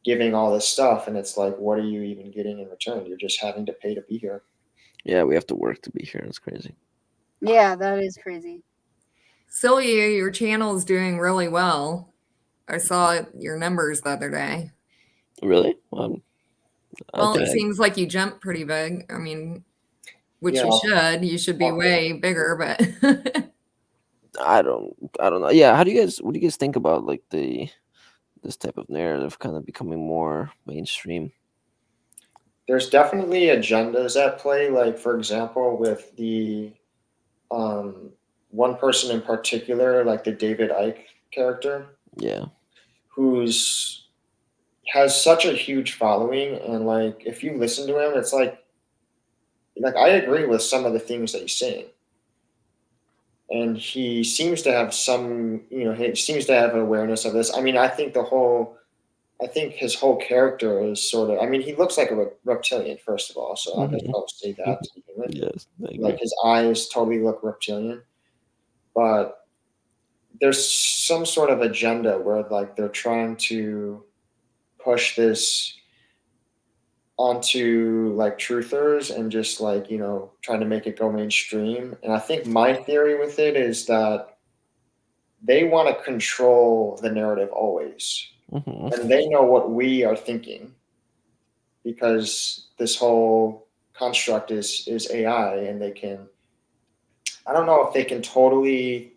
S2: giving all this stuff, and it's like, what are you even getting in return? You're just having to pay to be here.
S4: Yeah, we have to work to be here. It's crazy.
S3: Yeah, that is crazy.
S1: Silviu, your channel is doing really well. I saw your numbers the other day.
S4: Really?
S1: Well, it seems like you jumped pretty big. I mean, which
S2: Yeah,
S1: you should. You should be way bigger, but
S4: I don't know. Yeah, what do you guys think about like this type of narrative kind of becoming more mainstream?
S2: there's definitely agendas at play. Like, for example, with the one person in particular, like the David Icke character,
S4: Yeah.
S2: has such a huge following, and like if you listen to him, it's like I agree with some of the things that he's saying. And he seems to have some, he seems to have an awareness of this. I mean, I think his whole character is sort of, I mean, he looks like a reptilian, first of all. So I guess I'll say that to begin with.
S4: Yes, I agree.
S2: Like his eyes totally look reptilian, but there's some sort of agenda where like they're trying to push this onto like truthers and just like, trying to make it go mainstream. And I think my theory with it is that they want to control the narrative always. And they know what we are thinking because this whole construct is AI, and they can, I don't know if they can totally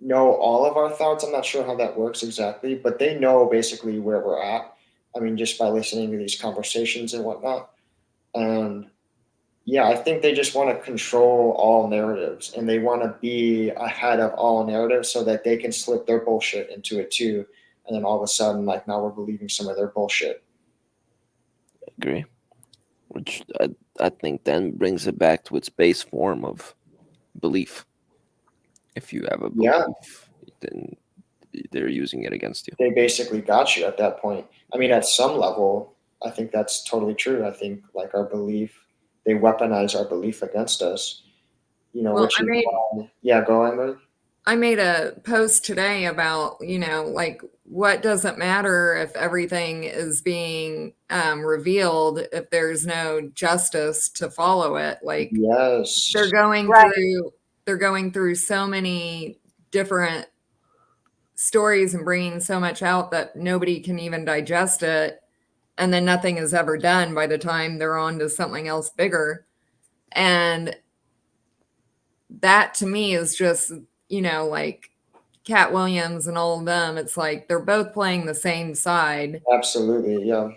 S2: know all of our thoughts. I'm not sure how that works exactly, but they know basically where we're at. I mean, just by listening to these conversations and whatnot. And yeah, I think they just want to control all narratives, and they want to be ahead of all narratives so that they can slip their bullshit into it too. And then all of a sudden, like now we're believing some of their bullshit.
S4: Agree. Which I think then brings it back to its base form of belief. If you have a belief, then they're using it against you.
S2: They basically got you at that point. I mean, at some level, I think that's totally true. I think like our belief, they weaponize our belief against us.
S1: Well,
S2: Which is why, yeah, go Emily.
S1: I made a post today about, like what doesn't matter if everything is being revealed if there's no justice to follow it. Like
S2: yes,
S1: they're going
S3: Right.
S1: through so many different stories and bringing so much out that nobody can even digest it, and then nothing is ever done by the time they're on to something else bigger. And that to me is just, like Cat Williams and all of them. It's like they're both playing the same side.
S2: absolutely, yeah.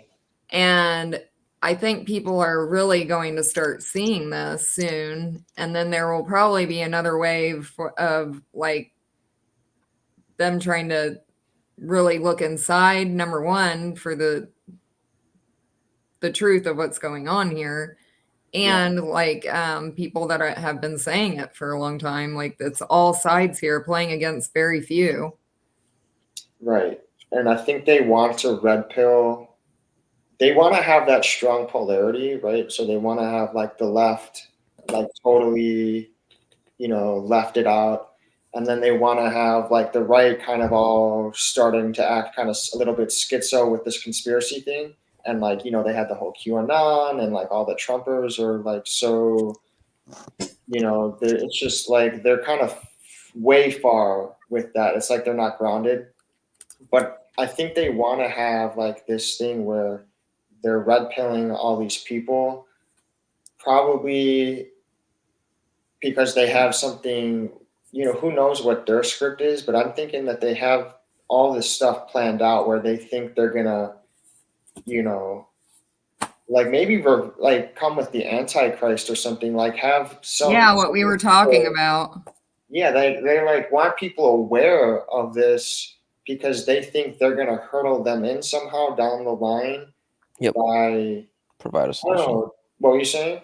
S1: And I think people are really going to start seeing this soon. And then there will probably be another wave of like them trying to really look inside, number one, for the truth of what's going on here. And like people that have been saying it for a long time, like it's all sides here playing against very few.
S2: Right. And I think they want to red pill. They want to have that strong polarity, right? So they want to have like the left, like totally, left it out. And then they want to have like the right kind of all starting to act kind of a little bit schizo with this conspiracy thing. And like, they had the whole QAnon, and like all the Trumpers are like so, it's just like they're kind of way far with that. It's like they're not grounded. But I think they want to have like this thing where they're red pilling all these people, probably because they have something, who knows what their script is, but I'm thinking that they have all this stuff planned out where they think they're gonna, like maybe like come with the Antichrist or something, like have some.
S1: Yeah, what we were talking about.
S2: Yeah, they like want people aware of this because they think they're gonna hurdle them in somehow down the line.
S4: Yep.
S2: By
S4: provide a solution.
S2: What were you saying?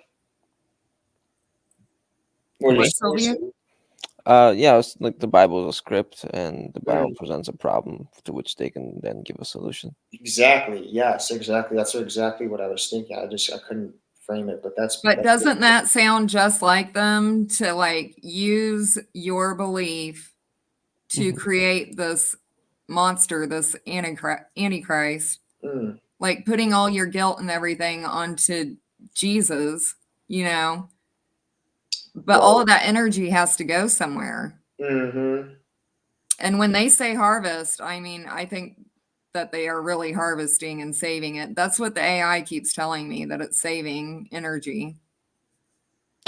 S2: What
S1: What, Sylvia?
S4: Yeah, it's like the Bible is a script, and the Bible presents a problem to which they can then give a solution.
S2: Exactly. Yes, exactly. That's exactly what I was thinking. I couldn't frame it, but that's.
S1: But doesn't that sound just like them to like use your belief to create this monster, this antichrist, like putting all your guilt and everything onto Jesus, but all of that energy has to go somewhere.
S2: Mm-hmm.
S1: And when they say harvest, I mean, I think that they are really harvesting and saving it. That's what the AI keeps telling me, that it's saving energy.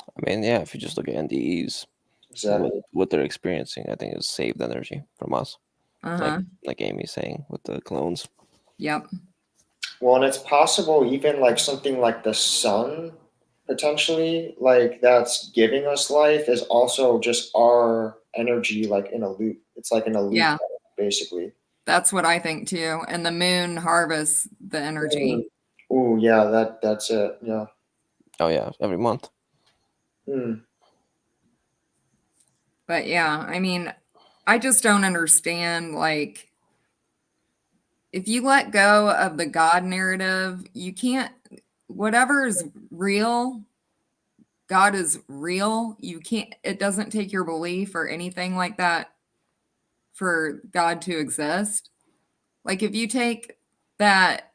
S4: I mean, yeah, if you just look at NDEs,
S2: exactly
S4: what they're experiencing, I think is saved energy from us. Like Amy's saying with the clones.
S1: Yep.
S2: Well, and it's possible even like something like the sun, potentially, like that's giving us life, is also just our energy, like in a loop. It's like in a loop, basically.
S1: That's what I think too. And the moon harvests the energy.
S2: Oh yeah, that's it. Yeah.
S4: Oh yeah, every month.
S2: Mm.
S1: But yeah, I mean, I just don't understand, like, if you let go of the God narrative, you can't, whatever is real, God is real. You can't, it doesn't take your belief or anything like that for God to exist. Like, if you take that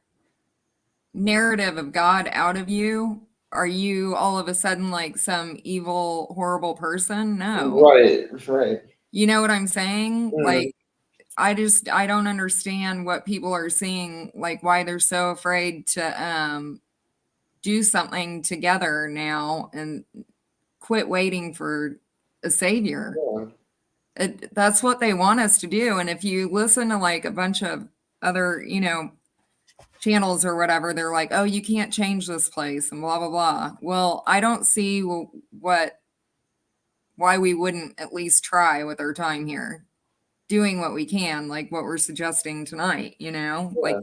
S1: narrative of God out of you, are you all of a sudden like some evil, horrible person? No.
S2: Right, right.
S1: You know what I'm saying?
S2: Mm.
S1: Like, I don't understand what people are seeing, like why they're so afraid to do something together now and quit waiting for a savior.
S2: Yeah.
S1: That's what they want us to do. And if you listen to like a bunch of other, channels or whatever, they're like, oh, you can't change this place and blah, blah, blah. Well, I don't see why we wouldn't at least try with our time here, doing what we can, like what we're suggesting tonight, like
S2: Yeah.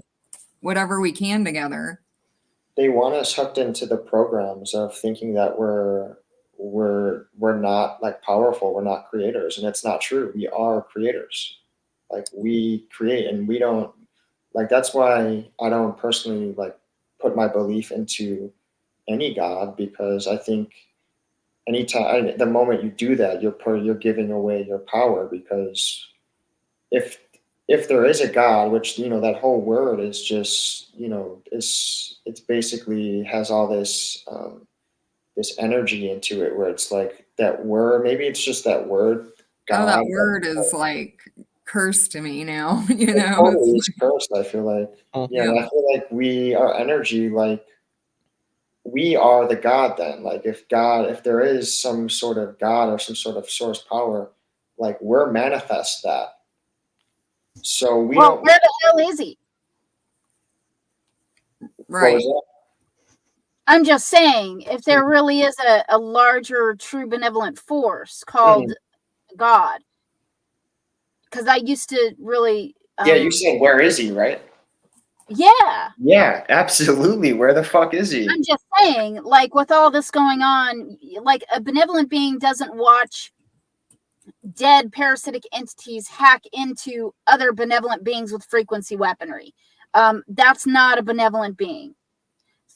S1: whatever we can together.
S2: They want us hooked into the programs of thinking that we're not like powerful, we're not creators, and it's not true. We are creators. Like we create, and we don't like. That's why I don't personally like put my belief into any god, because I think anytime the moment you do that, you're giving away your power, because if if there is a God, which that whole word is just it's basically has all this energy into it, where it's like that word. Maybe it's just that word
S1: Oh, that
S2: God.
S1: word is like cursed to me now,
S2: It
S1: it's
S2: totally is
S1: like,
S2: cursed. I feel like
S4: Mhm.
S2: and
S1: yeah.
S2: I feel like our energy, like we are the God. Then, like if there is some sort of God or some sort of source power, like we're manifest that. So we
S3: Well,
S2: don't.
S3: where the hell is he?
S2: What was
S1: Right.
S2: that?
S3: I'm just saying, if there really is a larger, true benevolent force called
S2: Mhm.
S3: God, because I used to really,
S2: Yeah, you said where is he, right?
S3: yeah,
S2: Yeah, absolutely. Where the fuck is he?
S3: I'm just saying, like with all this going on, like a benevolent being doesn't watch dead parasitic entities hack into other benevolent beings with frequency weaponry. That's not a benevolent being.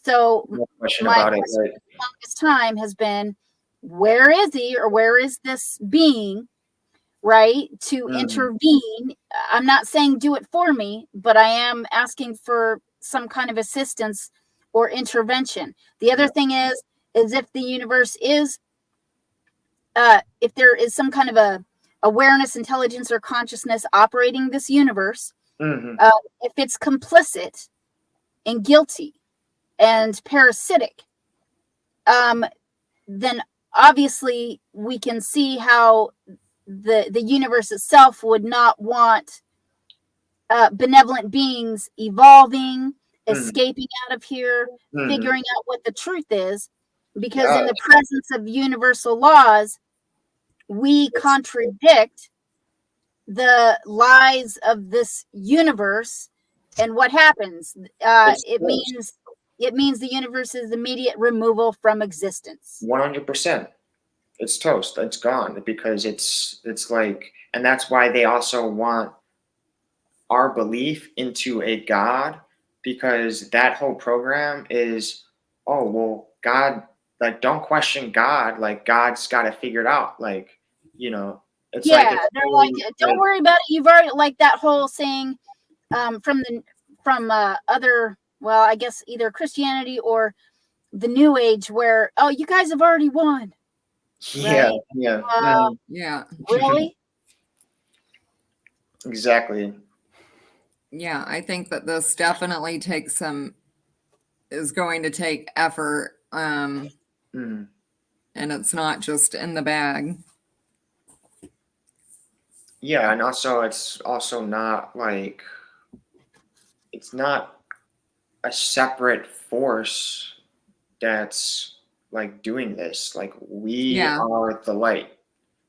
S3: So
S2: No question
S3: my
S2: about it,
S3: question
S2: right?
S3: for the longest time has been, where is he, or where is this being, right, to
S2: Mm,
S3: intervene? I'm not saying do it for me, but I am asking for some kind of assistance or intervention. The other
S2: yeah.
S3: thing is if the universe is, if there is some kind of a awareness, intelligence, or consciousness operating this universe,
S2: Mhm.
S3: if it's complicit and guilty and parasitic, then obviously we can see how the universe itself would not want benevolent beings evolving,
S2: Mhm.
S3: escaping out of here,
S2: Mhm.
S3: figuring out what the truth is, because
S2: Yeah,
S3: in the presence of universal laws, we
S2: it's
S3: contradict the lies of this universe. And what happens?
S2: it's
S3: It
S2: close.
S3: means the universe's immediate removal from existence.
S2: 100%. It's toast. It's gone, because it's like, and that's why they also want our belief into a God, because that whole program is, oh well, God, like don't question God, like God's got to figure it out, like you know, it's like
S3: Yeah,
S2: it's
S3: they're like,
S2: only
S3: don't
S2: like
S3: worry about it. You've already, like that whole saying, from other, well, I guess either Christianity or the New Age, where, oh, you guys have already won,
S2: yeah,
S3: right?
S2: yeah,
S3: Uh,
S1: Yeah.
S3: really?
S2: exactly.
S1: Yeah. I think that this definitely is going to take effort.
S2: Mm.
S1: And it's not just in the bag.
S2: Yeah, and also it's also not like it's not a separate force that's like doing this. Like we
S1: Yeah.
S2: are the light.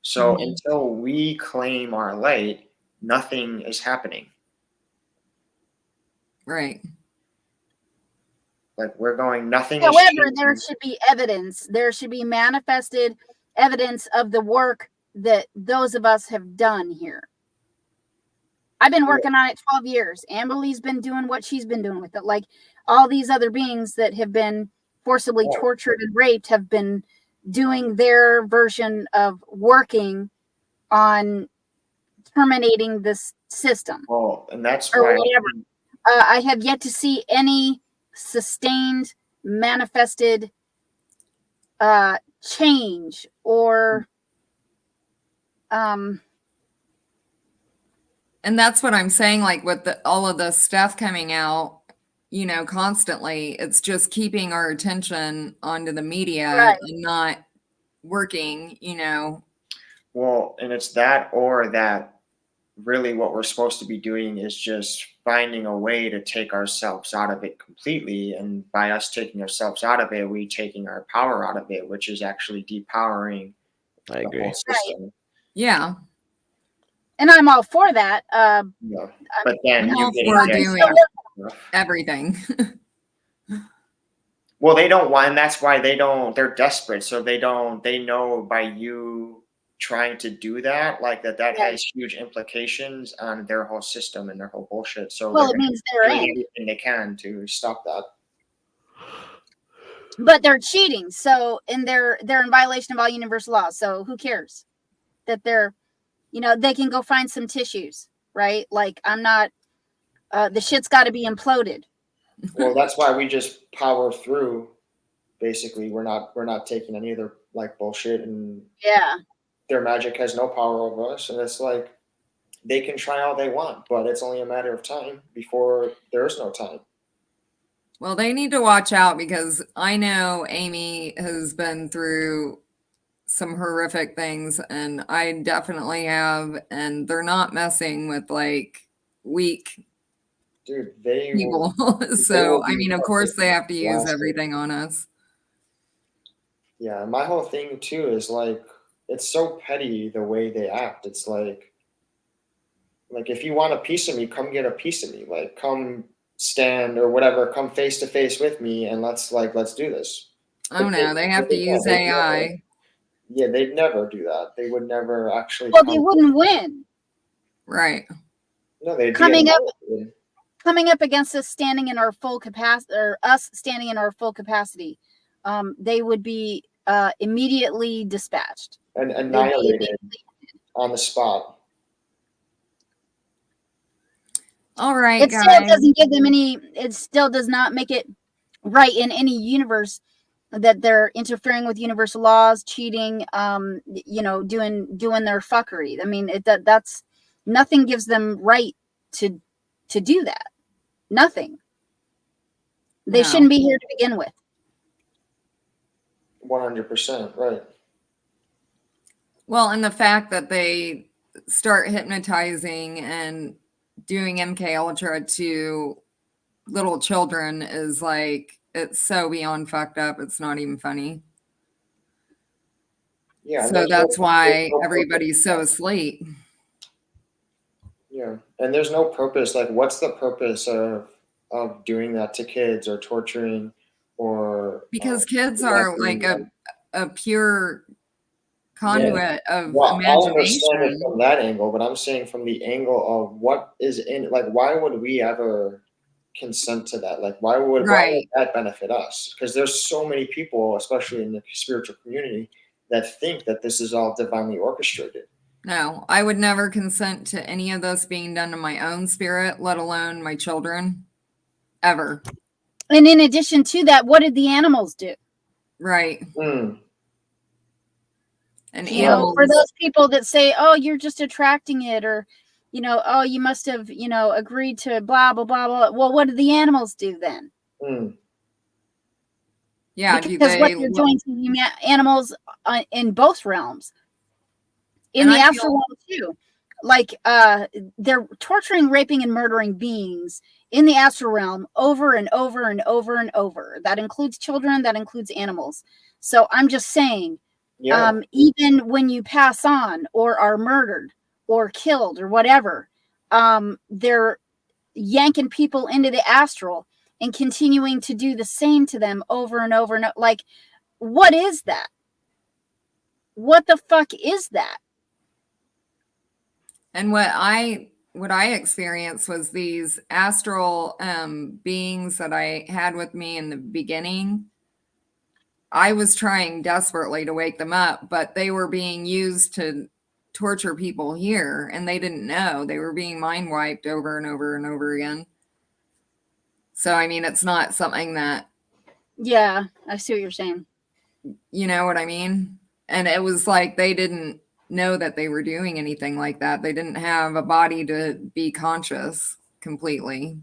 S2: So
S1: Hmm.
S2: until we claim our light, nothing is happening.
S1: Right.
S2: Like we're going, nothing is
S3: However, there
S2: changing.
S3: should be evidence. There should be manifested evidence of the work that those of us have done here. I've been working on it 12 years. Amberly's been doing what she's been doing with it. Like all these other beings that have been forcibly tortured and raped have been doing their version of working on terminating this system
S2: Well, and that's
S3: or
S2: why
S3: whatever. I have yet to see any sustained, manifested change or
S1: And that's what I'm saying, like with all of the stuff coming out, you know, constantly, it's just keeping our attention onto the media
S3: right.
S1: and not working, you know.
S2: well, and it's that, or that really what we're supposed to be doing is just finding a way to take ourselves out of it completely. And by us taking ourselves out of it, we taking our power out of it, which is actually depowering
S4: I
S2: the
S4: agree.
S2: whole system.
S1: Yeah.
S3: And I'm all for that.
S2: Yeah. But then
S1: I'm
S2: you
S1: all
S2: get
S1: for
S2: into
S1: doing everything.
S2: well, they don't want, and that's why they're desperate. So they know by you trying to do that, like that
S3: Right.
S2: has huge implications on their whole system and their whole bullshit. So
S3: Well,
S2: they're
S3: it means their
S2: doing
S3: end.
S2: everything they can to stop that.
S3: But they're cheating. So, and they're in violation of all universal laws. So who cares that they're, you know, they can go find some tissues, right? Like I'm not, the shit's got to be imploded.
S2: Well, that's why we just power through. Basically, we're not taking any of their like bullshit, and
S3: Yeah.
S2: their magic has no power over us. And it's like they can try all they want, but it's only a matter of time before there is no time.
S1: Well, they need to watch out because I know Amy has been through some horrific things, and I definitely have, and they're not messing with like weak
S2: Dude, they
S1: people.
S2: will
S1: So, I
S2: be
S1: mean, of course, they have to use
S2: blasted.
S1: everything on us.
S2: Yeah, my whole thing too is like it's so petty the way they act. It's like if you want a piece of me, come get a piece of me. Like come stand or whatever, come face to face with me and let's do this.
S1: Oh no, they have to use AI.
S2: Yeah, they'd never do that. They would never actually
S3: Well, they wouldn't win.
S1: Right.
S2: No, they'd
S3: Coming
S2: be
S3: up against us standing in our full capacity, or us standing in our full capacity, they would be immediately dispatched
S2: and annihilated on the spot.
S1: All right,
S3: it
S1: guys.
S3: still doesn't give them any. It still does not make it right in any universe that they're interfering with universal laws, cheating, you know, doing their fuckery. I mean, that's nothing gives them right to do that. Nothing. They shouldn't be here to begin with.
S2: 100%, right.
S1: Well, and the fact that they start hypnotizing and doing MK Ultra to little children is like, it's so beyond fucked up. It's not even funny.
S2: Yeah.
S1: So that's why everybody's so asleep.
S2: Yeah. And there's no purpose. Like, what's the purpose of doing that to kids or torturing or
S1: because kids are like a pure conduit of
S2: Well, I'll understand it
S1: imagination.
S2: from that angle, but I'm saying from the angle of what is in like why would we ever consent to that? Like why would that benefit us? Because there's so many people, especially in the spiritual community, that think that this is all divinely orchestrated.
S1: No, I would never consent to any of this being done to my own spirit, let alone my children, ever.
S3: And in addition to that, what did the animals do?
S1: Right.
S3: And you know, for those people that say, "Oh, you're just attracting it," or, you know, "Oh, you must have, you know, agreed to blah blah blah blah." Well, what do the animals do then?
S1: Yeah,
S3: because what they're doing to animals in both realms, in the astral realm too, like they're torturing, raping, and murdering beings in the astral realm over and over and over and over. That includes children. That includes animals. So I'm just saying. Yeah. Even when you pass on or are murdered or killed or whatever, they're yanking people into the astral and continuing to do the same to them over and over and over. Like, what is that? What the fuck is that?
S1: And what I experienced was these astral beings that I had with me in the beginning. I was trying desperately to wake them up, but they were being used to torture people here, and they didn't know. They were being mind wiped over and over and over again. So, I mean, it's not something that...
S3: Yeah, I see what you're saying.
S1: You know what I mean? And it was like they didn't know that they were doing anything like that. They didn't have a body to be conscious completely.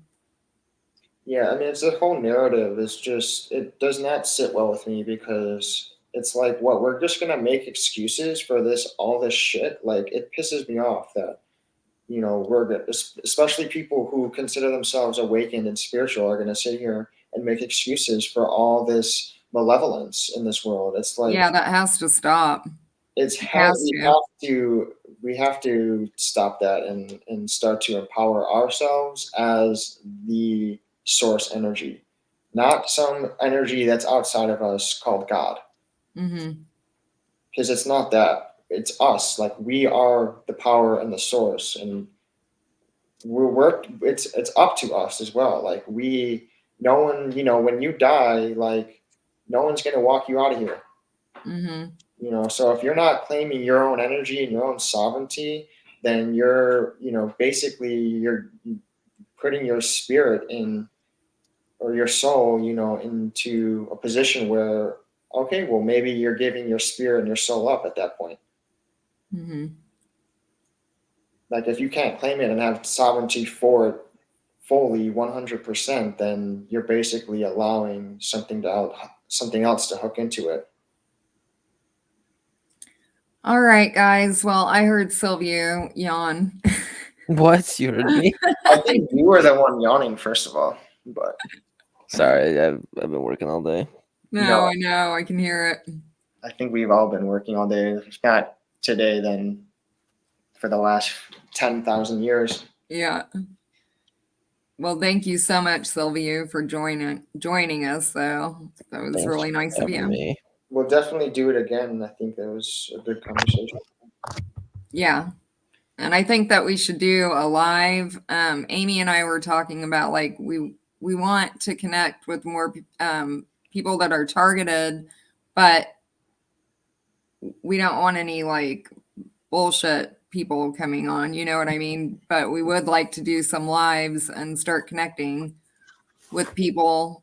S2: Yeah, I mean, it's the whole narrative is just, it does not sit well with me because it's like, what, we're just gonna make excuses for all this shit? Like, it pisses me off that, especially people who consider themselves awakened and spiritual are gonna sit here and make excuses for all this malevolence in this world. It's like,
S1: Yeah, that has to stop.
S2: we have to stop that and start to empower ourselves as the source energy, not some energy that's outside of us called God.
S1: Mm-hmm.
S2: Because it's not that. It's us. Like, we are the power and the source, and it's up to us as well. Like, no one, when you die, like, no one's gonna walk you out of here.
S1: Mm-hmm.
S2: So if you're not claiming your own energy and your own sovereignty, then you're basically you're putting your spirit in, or your soul, into a position where, okay, well, maybe you're giving your spirit and your soul up at that point.
S1: Mm-hmm.
S2: Like, if you can't claim it and have sovereignty for it fully 100%, then you're basically allowing something else to hook into it.
S1: All right, guys. Well, I heard Silviu yawn.
S4: What? You heard me?
S2: I think you were the one yawning, first of all, but
S4: Sorry, I've been working all day.
S1: No, I know. I can hear it.
S2: I think we've all been working all day. If not today, then for the last 10,000 years.
S1: Yeah. Well, thank you so much, Silviu, for joining us, though. That was
S4: Thanks
S1: really nice
S4: for
S1: of you.
S4: having me.
S2: We'll definitely do it again. I think that was a good conversation.
S1: Yeah. And I think that we should do a live. Amy and I were talking about, like, we want to connect with more people that are targeted, but we don't want any like bullshit people coming on, you know what I mean? But we would like to do some lives and start connecting with people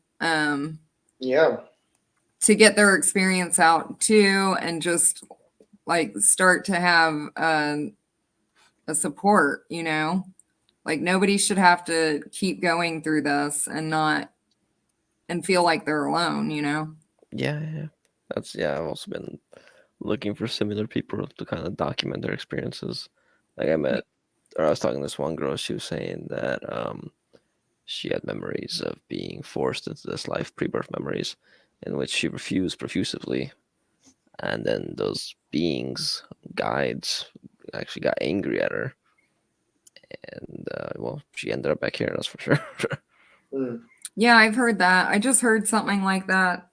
S2: Yeah.
S1: to get their experience out too, and just like start to have a support, like nobody should have to keep going through this and feel like they're alone,
S4: Yeah. I've also been looking for similar people to kind of document their experiences. Like I was talking to this one girl, she was saying that she had memories of being forced into this life, pre-birth memories, in which she refused profusively. And then those beings, guides, actually got angry at her. And, she ended up back here, that's for sure.
S1: Yeah, I've heard that. I just heard something like that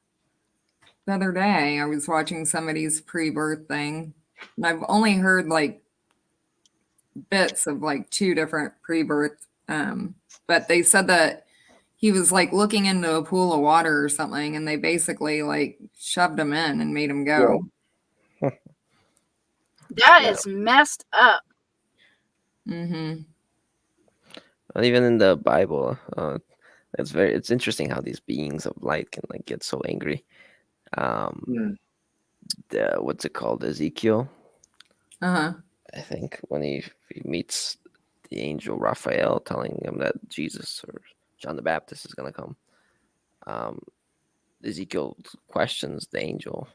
S1: the other day. I was watching somebody's pre-birth thing, and I've only heard like bits of like 2 different pre-birth, but they said that he was like looking into a pool of water or something, and they basically like shoved him in and made him go.
S3: That is messed up.
S1: Mm-hmm.
S4: And even in the Bible, it's interesting how these beings of light can like get so angry. What's it called? Ezekiel.
S1: Uh-huh.
S4: I think when he meets the angel Raphael, telling him that Jesus or John the Baptist is gonna come. Ezekiel questions the angel,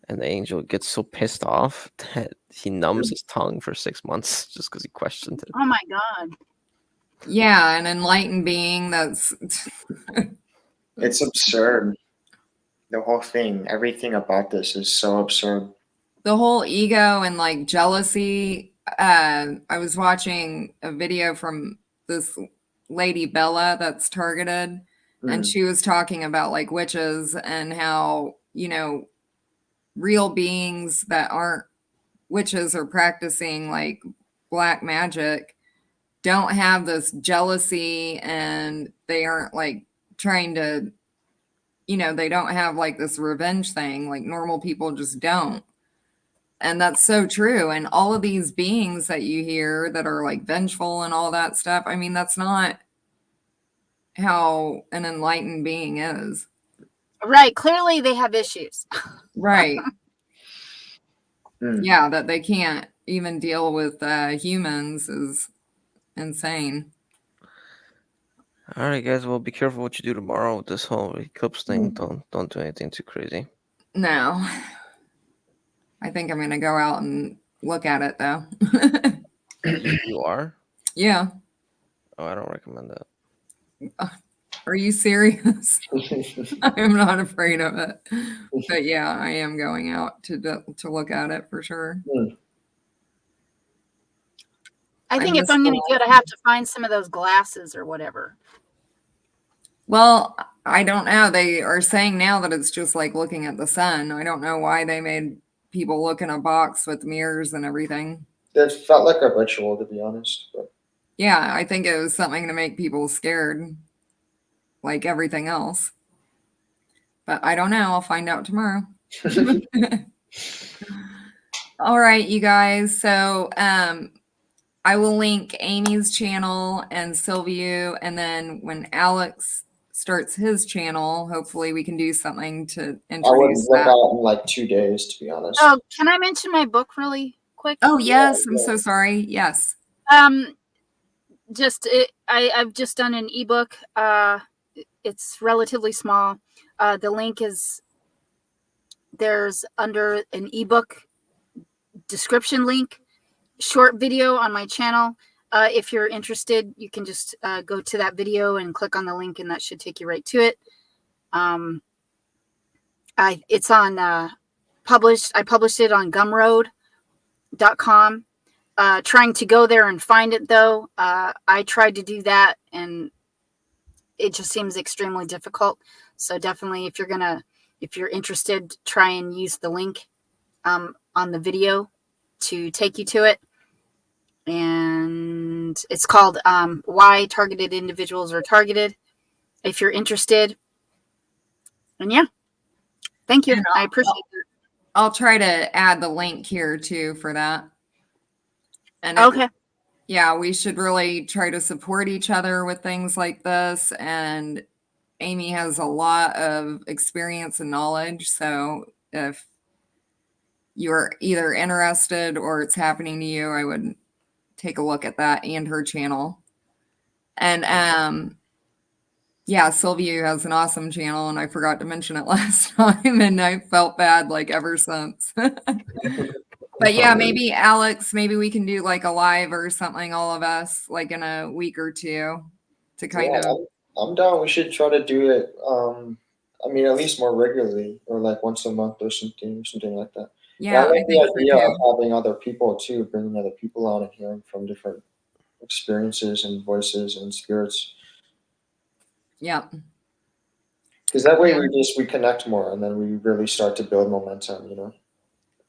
S4: and the angel gets so pissed off that he numbs his tongue for 6 months just because he questioned it.
S3: Oh my God.
S1: Yeah, an enlightened being that's
S2: It's absurd. The whole thing, everything about this is so absurd.
S1: the whole ego and like jealousy. I was watching a video from this Lady Bella that's targeted, and she was talking about like witches and how, you know, real beings that aren't witches or practicing like black magic don't have this jealousy, and they aren't like trying to, you know, they don't have like this revenge thing like normal people just don't. And that's so true. And all of these beings that you hear that are like vengeful and all that stuff, I mean, that's not how an enlightened being is.
S3: Right. Clearly they have issues.
S1: Right. Yeah, that they can't even deal with humans is insane.
S4: All right, guys. Well, be careful what you do tomorrow with this whole eclipse thing. Don't do anything too crazy.
S1: No. I think I'm going to go out and look at it, though.
S4: You are?
S1: Yeah.
S4: Oh, I don't recommend that.
S1: Are you serious? I'm not afraid of it. But yeah, I am going out to look at it for sure.
S3: I think if I'm going to do it, I have to find some of those glasses or whatever.
S1: Well, I don't know. They are saying now that it's just like looking at the sun. I don't know why they made people look in a box with mirrors and everything.
S2: It felt like a ritual, to be honest. But.
S1: Yeah, I think it was something to make people scared, like everything else. But I don't know. I'll find out tomorrow. All right, you guys. So I will link Amy's channel and Silviu, and then when Alex starts his channel, hopefully we can do something to introduce
S2: I wouldn't look
S1: that.
S2: out in like 2 days, to be honest.
S3: Oh, can I mention my book really quick?
S1: Oh yes, I'm so sorry. Yes.
S3: I've just done an ebook. It's relatively small. The link is there's under an ebook description link, short video on my channel. If you're interested, you can just go to that video and click on the link, and that should take you right to it. It's on published. I published it on gumroad.com. Trying to go there and find it though. I tried to do that and it just seems extremely difficult. So definitely if you're interested, try and use the link on the video to take you to it. And it's called Why Targeted Individuals Are Targeted. If you're interested. And yeah. Thank you. I appreciate it.
S1: I'll try to add the link here too for that. And
S3: okay.
S1: Yeah, we should really try to support each other with things like this. And Amy has a lot of experience and knowledge. So if you're either interested or it's happening to you, I would take a look at that and her channel. And yeah, Silviu has an awesome channel, and I forgot to mention it last time, and I felt bad like ever since. But yeah, maybe Alex, maybe we can do like a live or something, all of us, like in a week or two to kind of.
S2: I'm down. We should try to do it. I mean, at least more regularly, or like once a month or something like that.
S1: Yeah,
S2: I like the idea
S1: so
S2: of having other people too, bringing other people on and hearing from different experiences and voices and spirits.
S1: Yeah.
S2: Because that way we connect more, and then we really start to build momentum, you know.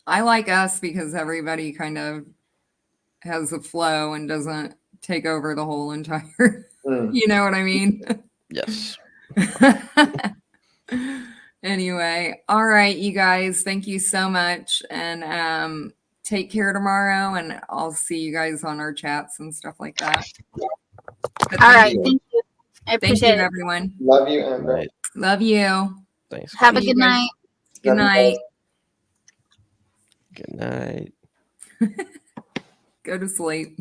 S1: I like us because everybody kind of has a flow and doesn't take over the whole entire, you know what I mean?
S4: Yes.
S1: Anyway, all right, you guys, thank you so much. And take care tomorrow, and I'll see you guys on our chats and stuff like that.
S3: All right, thank you. I appreciate it.
S1: Everyone.
S2: Love you, Amber.
S4: Right.
S1: Love you.
S4: Thanks.
S3: Have a good night.
S1: Good night.
S4: Good night.
S1: Go to sleep.